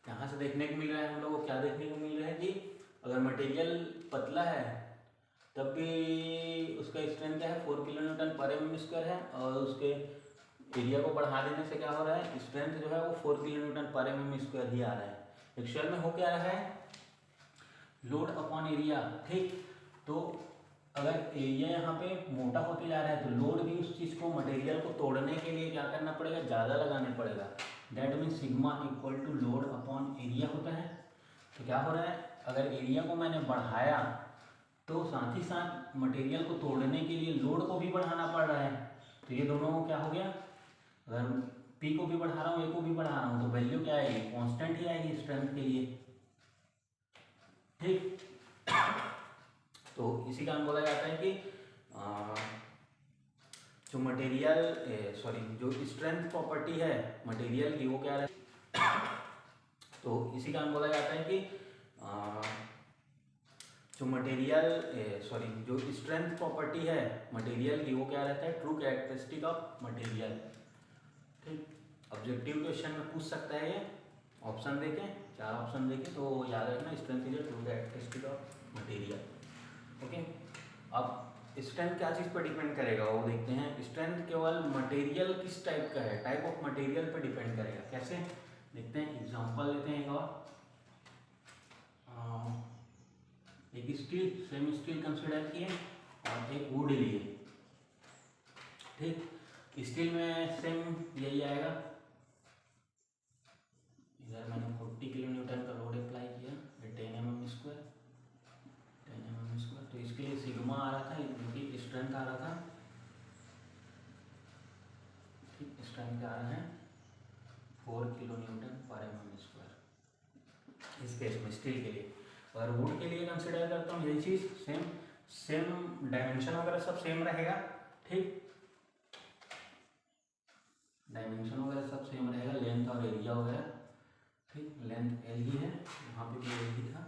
यहाँ से देखने को मिल रहा है हम लोग को, क्या देखने को मिल रहा है कि अगर मटेरियल पतला है तब भी उसका स्ट्रेंथ क्या है 4 किलो न्यूटन पर एम स्क्वायर है, और उसके एरिया को बढ़ा देने से क्या हो रहा है, स्ट्रेंथ जो है वो 4 किलो न्यूटन पर एम स्क्वायर ही आ रहा है। एक्चुअल में हो क्या रहा है, लोड अपॉन एरिया। ठीक, तो अगर एरिया यहाँ पे मोटा होते जा रहा है तो लोड भी उस चीज़ को, मटेरियल को तोड़ने के लिए क्या करना पड़ेगा, ज़्यादा लगाने पड़ेगा। That means sigma equal to load upon area होता है। तो क्या हो रहा है, अगर एरिया को मैंने बढ़ाया तो साथ ही साथ मटेरियल को तोड़ने के लिए लोड को भी बढ़ाना पड़ रहा है। तो ये दोनों क्या हो गया, अगर पी को भी बढ़ा रहा हूँ, ए को भी बढ़ा रहा हूँ, तो वैल्यू क्या आएगी, कांस्टेंट ही आएगी स्ट्रेंथ के लिए। ठीक, तो इसी कारण बोला जाता है कि जो मटेरियल जो स्ट्रेंथ प्रॉपर्टी है मटेरियल की वो क्या है, तो इसी कारण बोला जाता है कि जो स्ट्रेंथ प्रॉपर्टी है मटेरियल की वो क्या रहता है, ट्रू कैरेक्टरिस्टिक ऑफ मटेरियल। ठीक, ऑब्जेक्टिव क्वेश्चन में पूछ सकता है ये, ऑप्शन देखें, 4 ऑप्शन देखें तो याद रखना, strength is true characteristic of material. Okay, अब स्ट्रेंथ क्या चीज़ पर डिपेंड करेगा वो देखते हैं। स्ट्रेंथ केवल मटेरियल किस टाइप का है, टाइप ऑफ मटेरियल पर डिपेंड करेगा। कैसे देखते हैं, एग्जांपल लेते हैं एक और। एक स्टील, सेम स्टील कंसिडर किए और एक वुड लिए। ठीक, स्टील में सेम यही आएगा, इधर मैंने 40 किलो न्यूटन का लोड अप्लाई किया, 10 mm स्क्वायर, तो इसके लिए सिग्मा आ रहा था, इनकी स्ट्रेंथ आ रहा था। ठीक, स्ट्रेंथ क्या आ रहा है 4 kilo newton per mm square इस केस में स्टील के लिए। और वुड के लिए कंसिडर करता हूँ यही चीज़, सेम डायमेंशन वगैरह सब सेम रहेगा। ठीक, डायमेंशन वगैरह सब सेम रहेगा, लेंथ और एरिया वगैरह। ठीक, लेंथ एल ही है, यहाँ पे भी एल ही था।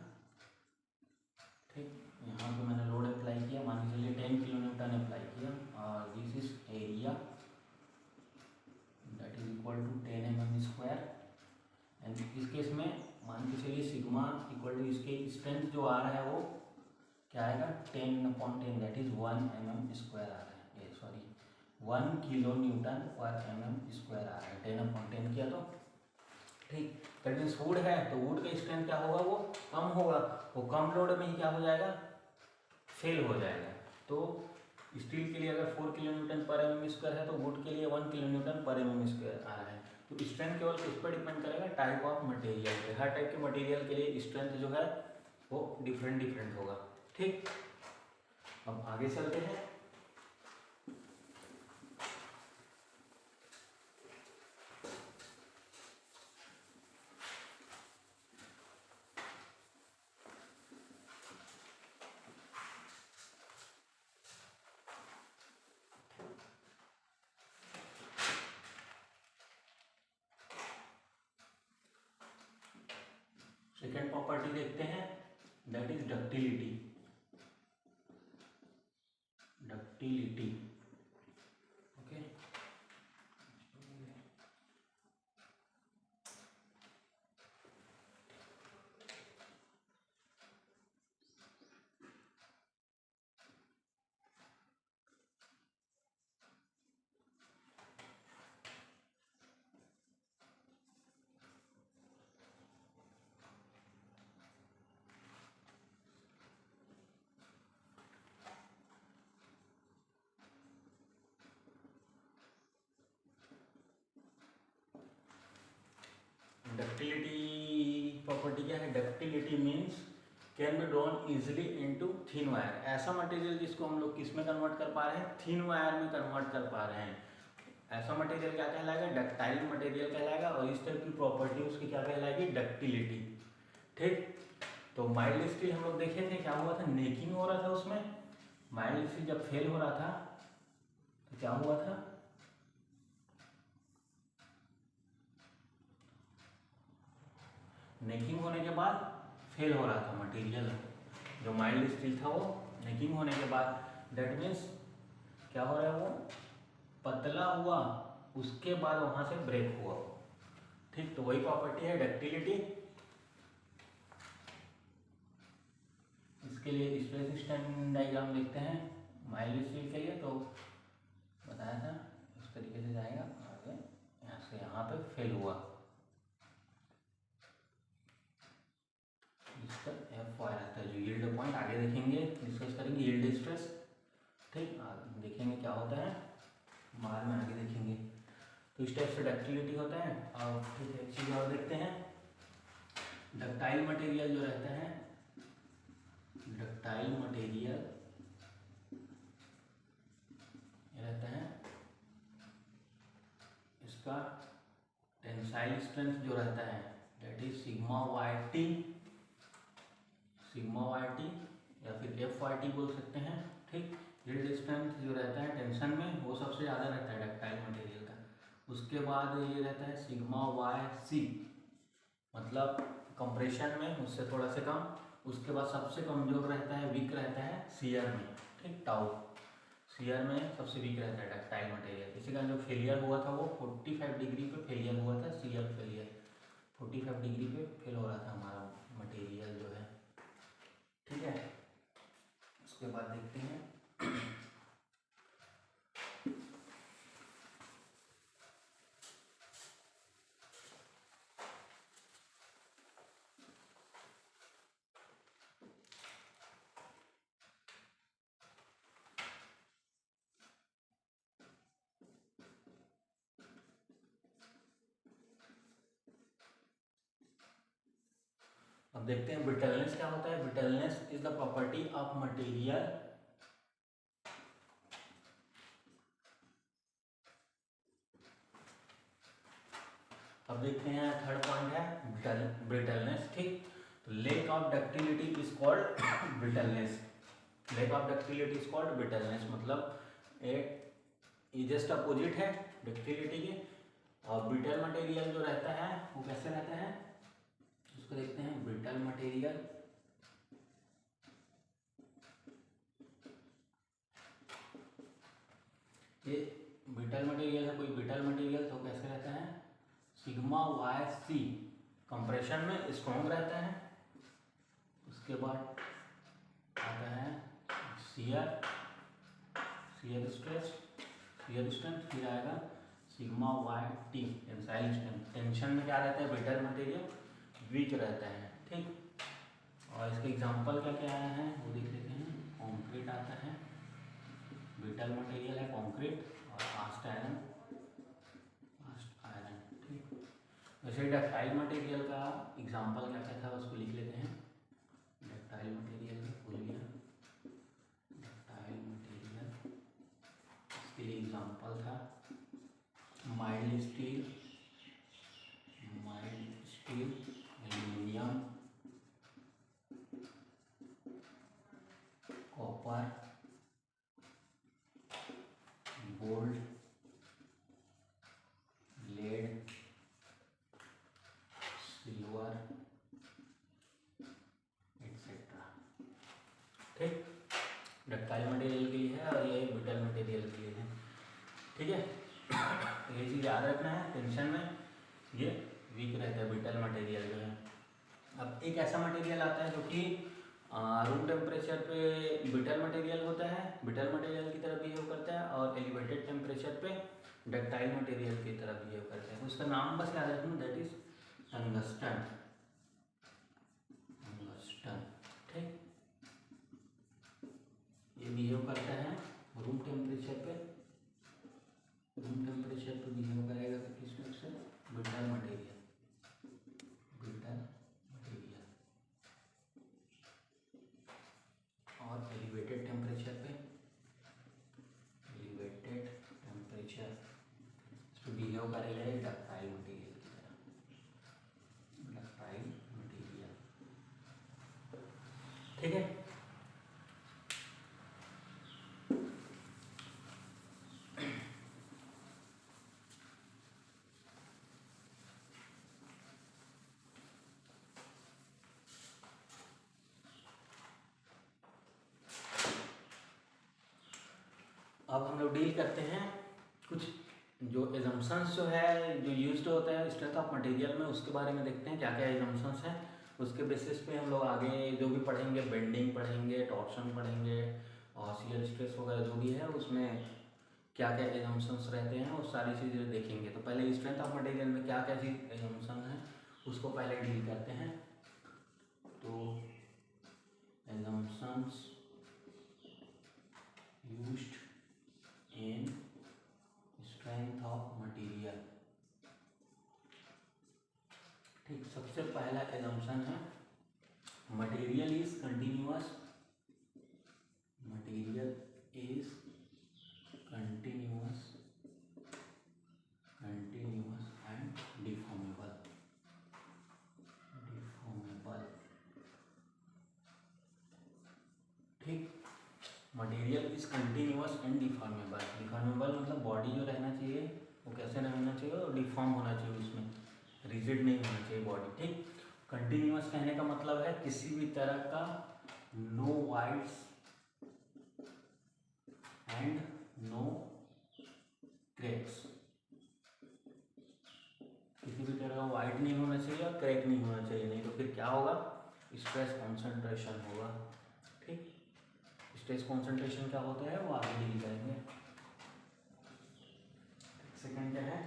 ठीक, यहाँ पे मैंने लोड अप्लाई किया, मान के चलिए 10 किलो न्यूटन अप्लाई किया, और this is area that is equal to 10 mm square. And इस केस में मान के चलिए सिग्मा इक्वल टू इसके स्ट्रेंथ जो आ रहा है वो क्या आएगा, 10/10 दैट इज 1 mm स्क्वायर आ रहा है, 1 kilo newton per mm square आ रहा है, 10/10 किया तो। ठीक, दैट मीन्स वुड है तो वुड का स्ट्रेंथ क्या होगा, वो कम होगा, वो कम लोड में ही क्या हो जाएगा, फेल हो जाएगा। तो स्टील के लिए अगर 4 kilo newton per mm square है तो वुड के लिए 1 kilo newton per mm square आ रहा है। तो स्ट्रेंथ केवल किस पर डिपेंड करेगा, टाइप ऑफ मटेरियल पे। हर टाइप के मटेरियल के लिए स्ट्रेंथ जो है वो डिफरेंट होगा। ठीक, अब आगे चलते हैं। सेकेंड प्रॉपर्टी देखते हैं, that is ductility. Okay, ductility property क्या है, ductility means can be drawn easily into thin wire. ऐसा मटेरियल जिसको हम लोग किस में कन्वर्ट कर पा रहे हैं, थिन वायर में कन्वर्ट कर पा रहे हैं। ऐसा मटेरियल क्या कहलाएगा? डक्टाइल मटेरियल कहलाएगा। और इस टाइप की प्रॉपर्टी उसकी क्या कहलाएगी? डक्टिलिटी। ठीक, तो माइल्ड स्टील हम लोग देखे थे क्या हुआ था? नेकिंग हो रहा था उसमें। माइल्ड स्टील जब फेल हो रहा था तो क्या हुआ था? नेकिंग होने के बाद फेल हो रहा था मटेरियल। जो माइल्ड स्टील था वो नेकिंग होने के बाद, दैट मीन्स क्या हो रहा है? वो पतला हुआ, उसके बाद वहां से ब्रेक हुआ। ठीक, तो वही प्रॉपर्टी है डक्टिलिटी। इसके लिए स्ट्रेस स्ट्रेन डायग्राम लिखते हैं माइल्ड स्टील के लिए। तो बताया था इस तरीके से जाएगा आगे, यहाँ से यहाँ पे फेल हुआ, इसका एफ वाई रहता है जो यील्ड पॉइंट। आगे देखेंगे, डिस्कस करेंगे यील्ड स्ट्रेस। ठीक, देखेंगे क्या होता है बाद में, आगे देखेंगे। तो इस टाइप से डक्टिलिटी होता है। और फिर एक चीज़ और देखते हैं, डक्टाइल मटेरियल जो रहता है, डक्टाइल मटेरियल रहता है, इसका टेंसाइल स्ट्रेंथ जो रहता है that is sigma Y T, sigma Y T या फिर एफ वाई टी बोल सकते हैं। ठीक, यील्ड स्ट्रेंथ जो रहता है टेंशन में वो सबसे ज़्यादा रहता है डक्टाइल मटेरियल का। उसके बाद ये रहता है सिग्मा वाई सी, मतलब कंप्रेशन में उससे थोड़ा से कम। उसके बाद सबसे कमजोर रहता है, वीक रहता है सीयर में। ठीक, टाउ सीयर में सबसे वीक रहता है डक्टाइल मटेरियल। इसी का जो फेलियर हुआ था वो 45 डिग्री पे फेलियर हुआ था, सीयर फेलियर 45 डिग्री पे फेल हो रहा था हमारा मटेरियल जो है। ठीक है, उसके बाद देखते हैं अब देखते हैं ब्रिटलनेस क्या होता है। Brittleness is the property of material अब देखते हैं थर्ड पॉइंट है ब्रिटलनेस। ठीक, तो lake of ductility is called brittleness. Lake of ductility is called brittleness, मतलब एक जस्ट अपोजिट है डक्टिलिटी के। और ब्रिटल मटेरियल जो रहता है वो कैसे रहता है, उसको देखते हैं। ब्रिटल मटेरियल ये ब्रिटल मटेरियल है, कोई ब्रिटल मटेरियल तो कैसे रहता है? सिग्मा वाई सी, कंप्रेशन में स्ट्रॉन्ग रहता है। उसके बाद आता है shear, shear stress, shear strength. फिर आएगा sigma Y T, tensile strength. Tension में क्या रहता है? ब्रिटल मटेरियल वीक रहता है। ठीक, और इसके एग्जांपल क्या क्या आया है वो देख लेते हैं। कॉन्क्रीट आता है, ब्रिटल मटेरियल है कॉन्क्रीट, और कास्ट आयरन, कास्ट आयरन। ठीक, वैसे डक्टाइल मटेरियल का एग्जांपल क्या क्या था उसको लिख लेते हैं। डक्टाइल मटेरियल भूल गया, डक्टाइल मटेरियल इसके लिए एग्जांपल था mild steel, mild steel, aluminium, copper, gold, lead, silver etcetera. ठीक, डक्टाइल मटेरियल के लिए है और ये ब्रिटल मटेरियल के लिए है। ठीक है, तो ये चीज़ याद रखना है। टेंशन में ये वीक रहता है ब्रिटल मटेरियल जो है। अब एक ऐसा मटेरियल आता है जो कि रूम टेम्परेचर पे ब्रिटल मटेरियल होता है, ब्रिटल मटेरियल की तरह बिहेव करता है, और एलिवेटेड टेम्परेचर पे डक्टाइल मटेरियल की तरह बिहेव करता है। तो उसका नाम बस याद रखना, दैट इज टंगस्टन, टंगस्टन। ठीक, ये बिहेव करता है रूम टेम्परेचर पे, रूम टेम्परेचर पे बिहेव करेगा किस टाइप से? Brittle material, brittle material. और एलिवेटेड टेम्परेचर पे, एलिवेटेड टेम्परेचर ठीक है। अब हम लोग डील करते हैं कुछ जो एजम्पशंस जो है जो यूज्ड होता है स्ट्रेंथ ऑफ मटेरियल में, उसके बारे में देखते हैं क्या क्या एजम्पशंस हैं। उसके बेसिस पे हम लोग आगे जो भी पढ़ेंगे, बेंडिंग पढ़ेंगे, टॉर्शन पढ़ेंगे और शियर स्ट्रेस वगैरह जो भी है उसमें क्या क्या एजम्पशंस रहते हैं वो सारी चीज़ें देखेंगे। तो पहले स्ट्रेंथ ऑफ मटेरियल में क्या क्या चीज़ एजम्पशन है उसको पहले डील करते हैं। तो assumptions used in strength of material. ठीक, सबसे पहला एजम्पशन है material is continuous, material is continuous and deformable. ठीक, material is continuous and deformable. Deformable मतलब बॉडी जो रहना चाहिए वो कैसे रहना चाहिए और डिफॉर्म होना चाहिए, उसमें रिजिड नहीं होना चाहिए बॉडी। ठीक, कंटिन्यूअस कहने का मतलब है किसी भी तरह का no voids and no cracks, किसी भी तरह का वाइड नहीं होना चाहिए और क्रैक नहीं होना चाहिए, नहीं तो फिर क्या होगा, स्ट्रेस कॉन्सेंट्रेशन होगा। ठीक, स्ट्रेस कॉन्सेंट्रेशन क्या होता है वो आगे डील करेंगे। सेकंड क्या है,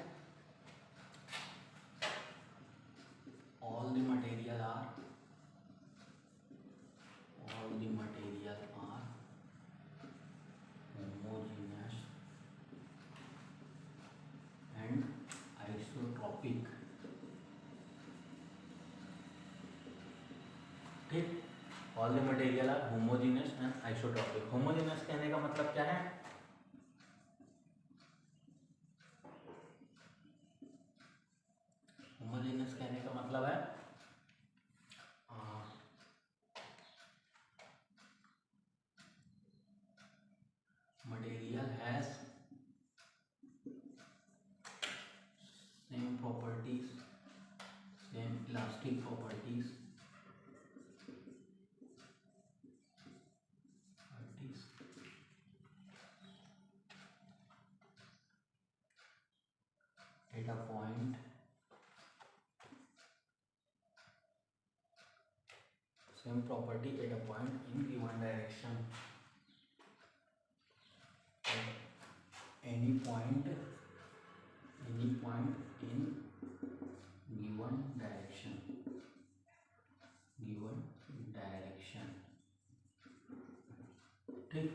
all the material are homogeneous and isotropic। ठीक, all the material are homogeneous and isotropic. Homogeneous कहने का मतलब क्या है, होमोजेनियस कहने का मतलब है material has same properties, same elastic properties at a point, same property at a point in given direction, at any point in given direction, ठीक।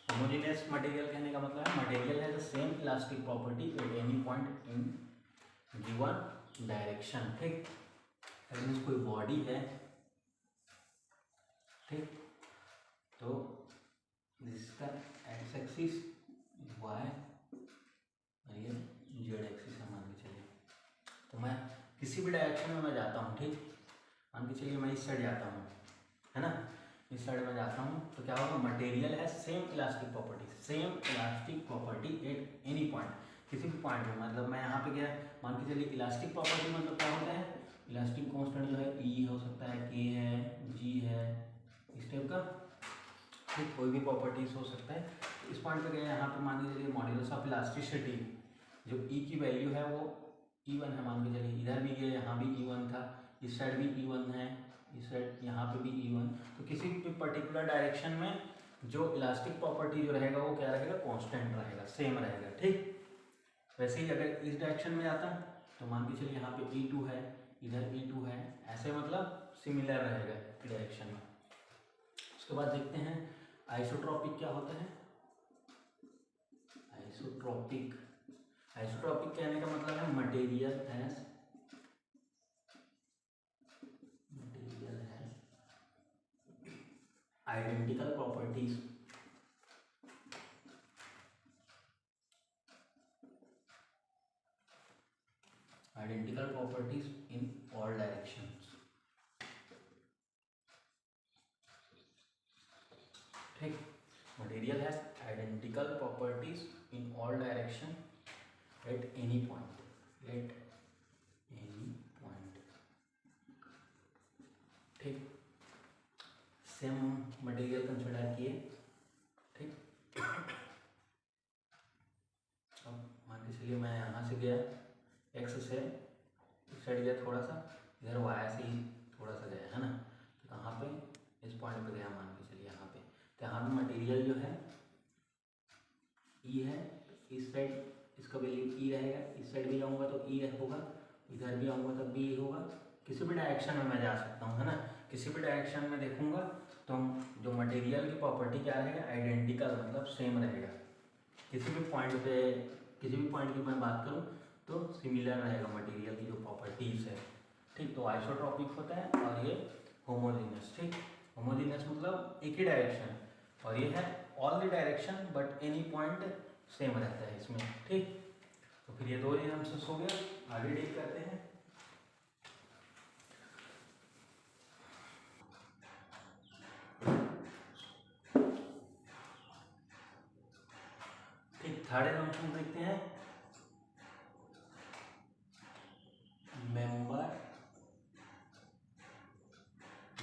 होमोजेनियस मटेरियल कहने का मतलब है मटेरियल है the same elastic property at any point in given direction. ठीक, अगर कोई body है, ठीक, तो जिसका एक्स एक्सिस वाई और ये जेड एक्सिस है, मान के चलिए। तो मैं किसी भी डायरेक्शन में मैं जाता हूँ, ठीक, मान के चलिए मैं इस साइड जाता हूँ, है ना, इस साइड में जाता हूँ तो क्या होगा, मटेरियल है same elastic property, same elastic property at any point, किसी भी पॉइंट में। मतलब मैं यहाँ पे गया, मान के चलिए इलास्टिक प्रॉपर्टी मतलब क्या होता है, इलास्टिक कांस्टेंट जो है ई हो सकता है, के है, जी है, इस टाइप का, ठीक, कोई भी प्रॉपर्टीज हो सकता है। इस पॉइंट पे गया, यहाँ पे मान के चलिए मॉड्यूलस ऑफ इलास्टिसिटी जो ई की वैल्यू है वो E1 है, मान के चलिए इधर भी गया, यहाँ भी E1 था, इस साइड भी E1 है, इस साइड यहाँ पे भी E1। तो किसी भी पर्टिकुलर डायरेक्शन में जो इलास्टिक प्रॉपर्टी जो रहेगा वो क्या रहेगा, कांस्टेंट रहेगा, सेम रहेगा। ठीक, वैसे ही अगर इस डायरेक्शन में जाता है तो मान के चलिए यहाँ पे E2 है, इधर E2 है, ऐसे मतलब सिमिलर रहेगा डायरेक्शन में। उसके बाद देखते हैं आइसोट्रॉपिक क्या होता है। आइसोट्रॉपिक, आइसोट्रॉपिक कहने का मतलब है material has identical properties, identical properties in all directions. Material has identical properties in all direction at any point, at any point. ठीक, सेम मटेरियल कंसिडर किए। ठीक, अब मान के चलिए मैं यहाँ से गया, एक्स से इस साइड गया थोड़ा सा, इधर वाई से ही थोड़ा सा गया है ना, तो कहाँ पे, इस पॉइंट पे गया मान के चलिए यहाँ पे। तो यहाँ पे मटेरियल जो है ई है, इस साइड इसका वैल्यू ई रहेगा, इस साइड भी जाऊँगा तो ई होगा, इधर भी आऊँगा तब भी ई होगा। किसी भी डायरेक्शन में मैं जा सकता हूँ, है ना, किसी भी डायरेक्शन में देखूँगा तो जो मटेरियल की प्रॉपर्टी क्या रहेगा, आइडेंटिकल, मतलब सेम रहेगा। किसी भी पॉइंट पे, किसी भी पॉइंट की मैं बात करूँ तो सिमिलर रहेगा मटेरियल की जो प्रॉपर्टीज है। ठीक, तो आइसोट्रॉपिक होता है और ये होमोजेनियस। ठीक, होमोजेनियस मतलब एक ही डायरेक्शन, और ये है all the direction but any point same रहता है इसमें। ठीक, तो फिर ये दो एग्जाम्पल्स हो गए, आगे डील करते हैं। ठीक, थर्ड एग्जाम्पल देखते हैं।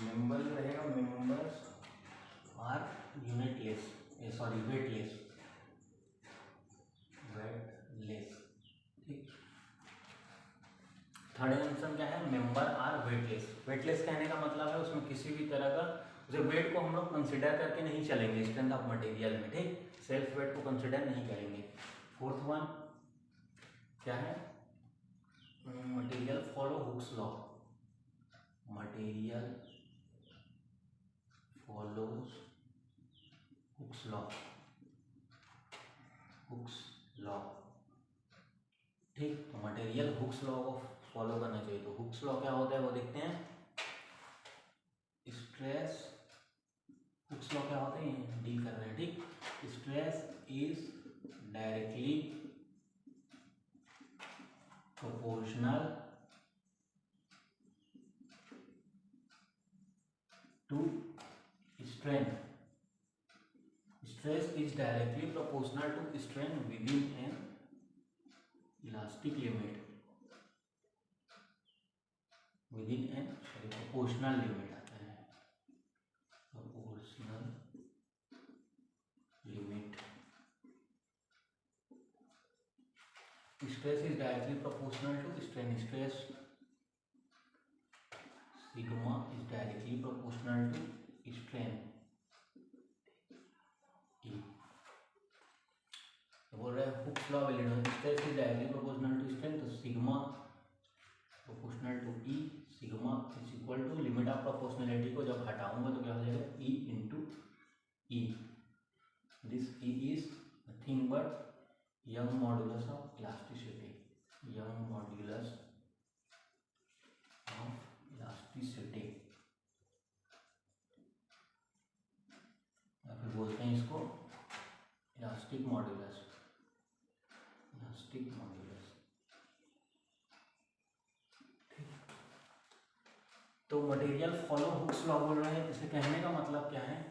मेंबर जो रहेगा, members are unitless, sorry weightless, weightless. ठीक, थर्ड एग्जाम्पल क्या है, मेंबर आर वेटलेस। वेटलेस कहने का मतलब है उसमें किसी भी तरह का जो वेट को हम लोग कंसिडर करके नहीं चलेंगे स्ट्रेंथ ऑफ मटेरियल में। ठीक, सेल्फ वेट को कंसिडर नहीं करेंगे। फोर्थ वन क्या है, material follow Hooke's law, material follows Hooke's law, Hooke's law. ठीक, तो मटेरियल हुक्स लॉ को फॉलो करना चाहिए। तो हुक्स लॉ क्या होता है वो देखते हैं। स्ट्रेस, हुक्स लॉ क्या होता है डील कर रहे हैं। ठीक, stress is directly proportional to strain, stress is directly proportional to strain within an elastic limit, within an proportional limit आता है, proportional limit। stress is directly proportional to strain, stress sigma is directly proportional to strain E। बोल रहे हैं Hooke's law valid है, stress is directly proportional to strain, तो sigma proportional to E, sigma is equal to limit of proportionality को जब हटाऊंगा तो क्या हो जाएगा, E into E. This E is nothing but Young modulus of elasticity, Young modulus of elasticity, या फिर बोलते हैं इसको इलास्टिक मॉड्यूलस, इलास्टिक मॉड्यूलस। तो मटेरियल फॉलो हुक्स लॉ बोल रहे हैं, इसे कहने का मतलब क्या है,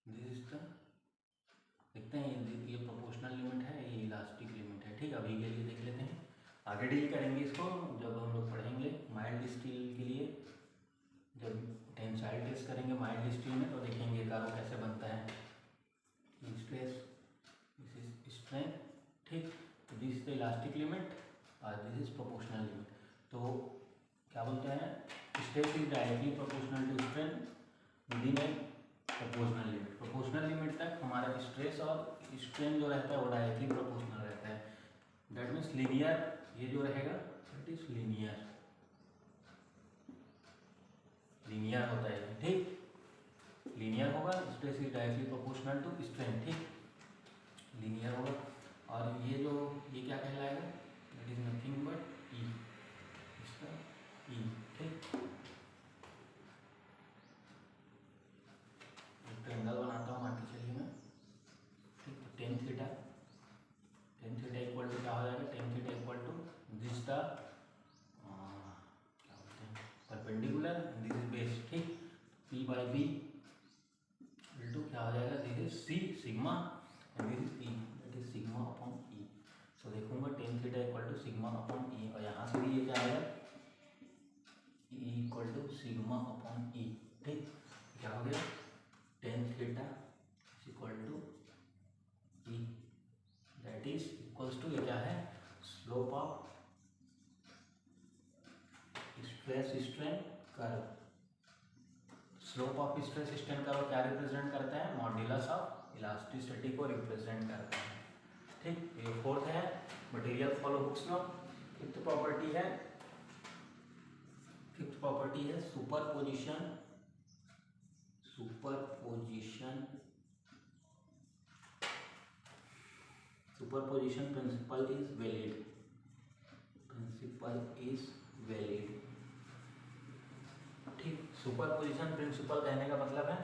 दिस इज द, देखते हैं ये प्रोपोर्शनल लिमिट है, ये इलास्टिक लिमिट है। ठीक, अभी के लिए देख लेते हैं, आगे डील करेंगे इसको जब हम लोग पढ़ेंगे माइल्ड स्टील के लिए, जब टेंसाइल टेस्ट करेंगे माइल्ड स्टील में तो देखेंगे कारो कैसे बनता है। Stress, this is strain. ठीक, तो this is the elastic limit और दिस इज प्रोपोर्शनल लिमिट। तो क्या बोलते हैं, stress is directly proportional to strain within a proportional limit. Proportional limit तक हमारा स्ट्रेस और स्ट्रेन जो रहता है वो डायरेक्टली प्रोपोर्शनल रहता है। दैट मीन्स लीनियर, ये जो रहेगा इट इज लीनियर, लीनियर होता है। ठीक, लीनियर होगा, stress is directly proportional to strain. ठीक, लीनियर होगा, और ये जो ये क्या कहलाएगा, that is nothing but E, इसका ई। ठीक, ट्रायंगल बनाता हूँ मान के चलिए मैं। ठीक, तो tan theta is C sigma and this is E, that is sigma upon E. So देखूंगा tan theta equal to sigma upon E, और यहाँ से भी ये क्या आएगा, E equal to sigma upon E. ठीक, क्या हो गया, tan theta equal to E, that is equals to, ये क्या है, slope of stress strain curve. Slope of stress strain curve क्या रिप्रेजेंट करता है, मॉड्यूलस ऑफ इलास्टिसिटी को रिप्रेजेंट करता है। ठीक, ये फोर्थ है material follow Hooke's law. Fifth property है superposition. Superposition principle is valid. ठीक, सुपरपोजिशन प्रिंसिपल कहने का मतलब है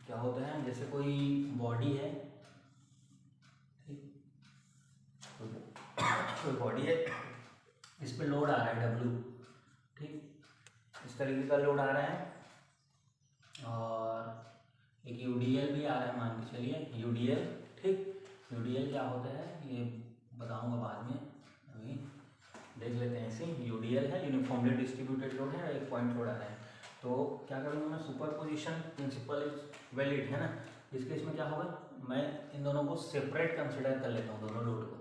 क्या होता है, जैसे कोई बॉडी है, ठीक, कोई बॉडी है, इस पे लोड आ रहा है W, ठीक, इस तरीके का लोड आ रहा है, और एक UDL भी आ रहा है, मान के चलिए UDL। ठीक, UDL क्या होता है ये बताऊंगा बाद में, अभी देख लेते हैं। ऐसे UDL है, यूनिफॉर्मली डिस्ट्रीब्यूटेड लोड है, एक पॉइंट लोड आ रहा है। तो क्या करूँगा मैं, सुपरपोजिशन प्रिंसिपल इज वैलिड है ना, इस केस में क्या होगा, मैं इन दोनों को सेपरेट कंसिडर कर लेता हूँ, दोनों लोड को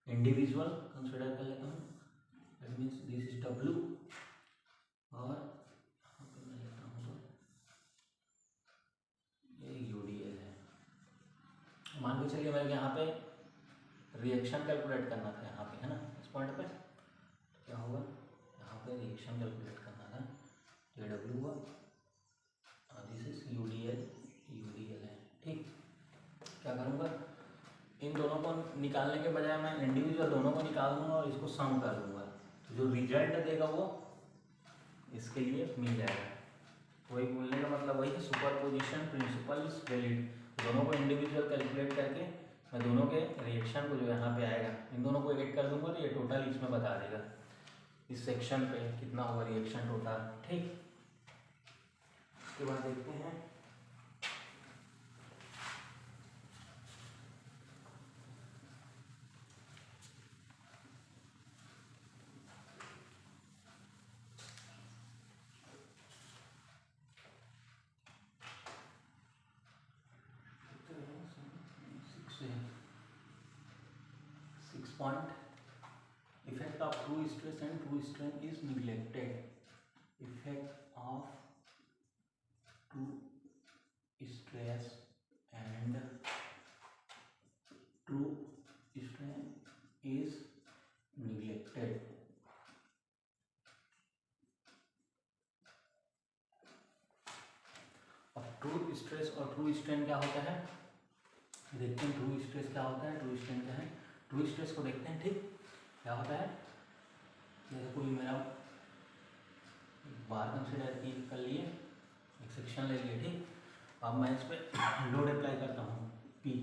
इंडिविजुअल कंसिडर कर लेता हूँ। That means this is W, और यहाँ पे मैं लिखता हूँ ये UDL है। मान के चलिए मेरे यहाँ पे रिएक्शन कैलकुलेट करना था, यहाँ पे है ना, इस पॉइंट पे क्या होगा, यहाँ पे रिएक्शन कैलकुलेट करना था, ये W हुआ, और दिस इज UDL है। ठीक, क्या करूँगा, इन दोनों को निकालने के बजाय मैं इंडिविजुअल दोनों को निकाल दूंगा और इसको सम कर दूंगा, तो जो रिजल्ट देगा वो इसके लिए मिल जाएगा। वही बोलने का मतलब वही है, सुपरपोजिशन प्रिंसिपल इज वैलिड। दोनों को इंडिविजुअल कैलकुलेट करके मैं दोनों के रिएक्शन को जो यहाँ पे आएगा, इन दोनों को ऐड कर दूंगा, तो ये टोटल इसमें बता देगा इस सेक्शन पे कितना होगा रिएक्शन टोटल। ठीक, उसके बाद देखते हैं point, effect of true stress and true strain is neglected. Effect of true stress and true strain is neglected. अब ट्रू स्ट्रेस और ट्रू स्ट्रेन क्या होता है, देखते हैं। ट्रू स्ट्रेस क्या होता है, ट्रू स्ट्रेन क्या है। ट्रू स्ट्रेस को देखते हैं। ठीक, क्या होता है, जैसे कोई मेरा बार कंसिडर कर लिए, एक सेक्शन ले लिए। ठीक, अब मैं इस पर लोड अप्लाई करता हूँ P,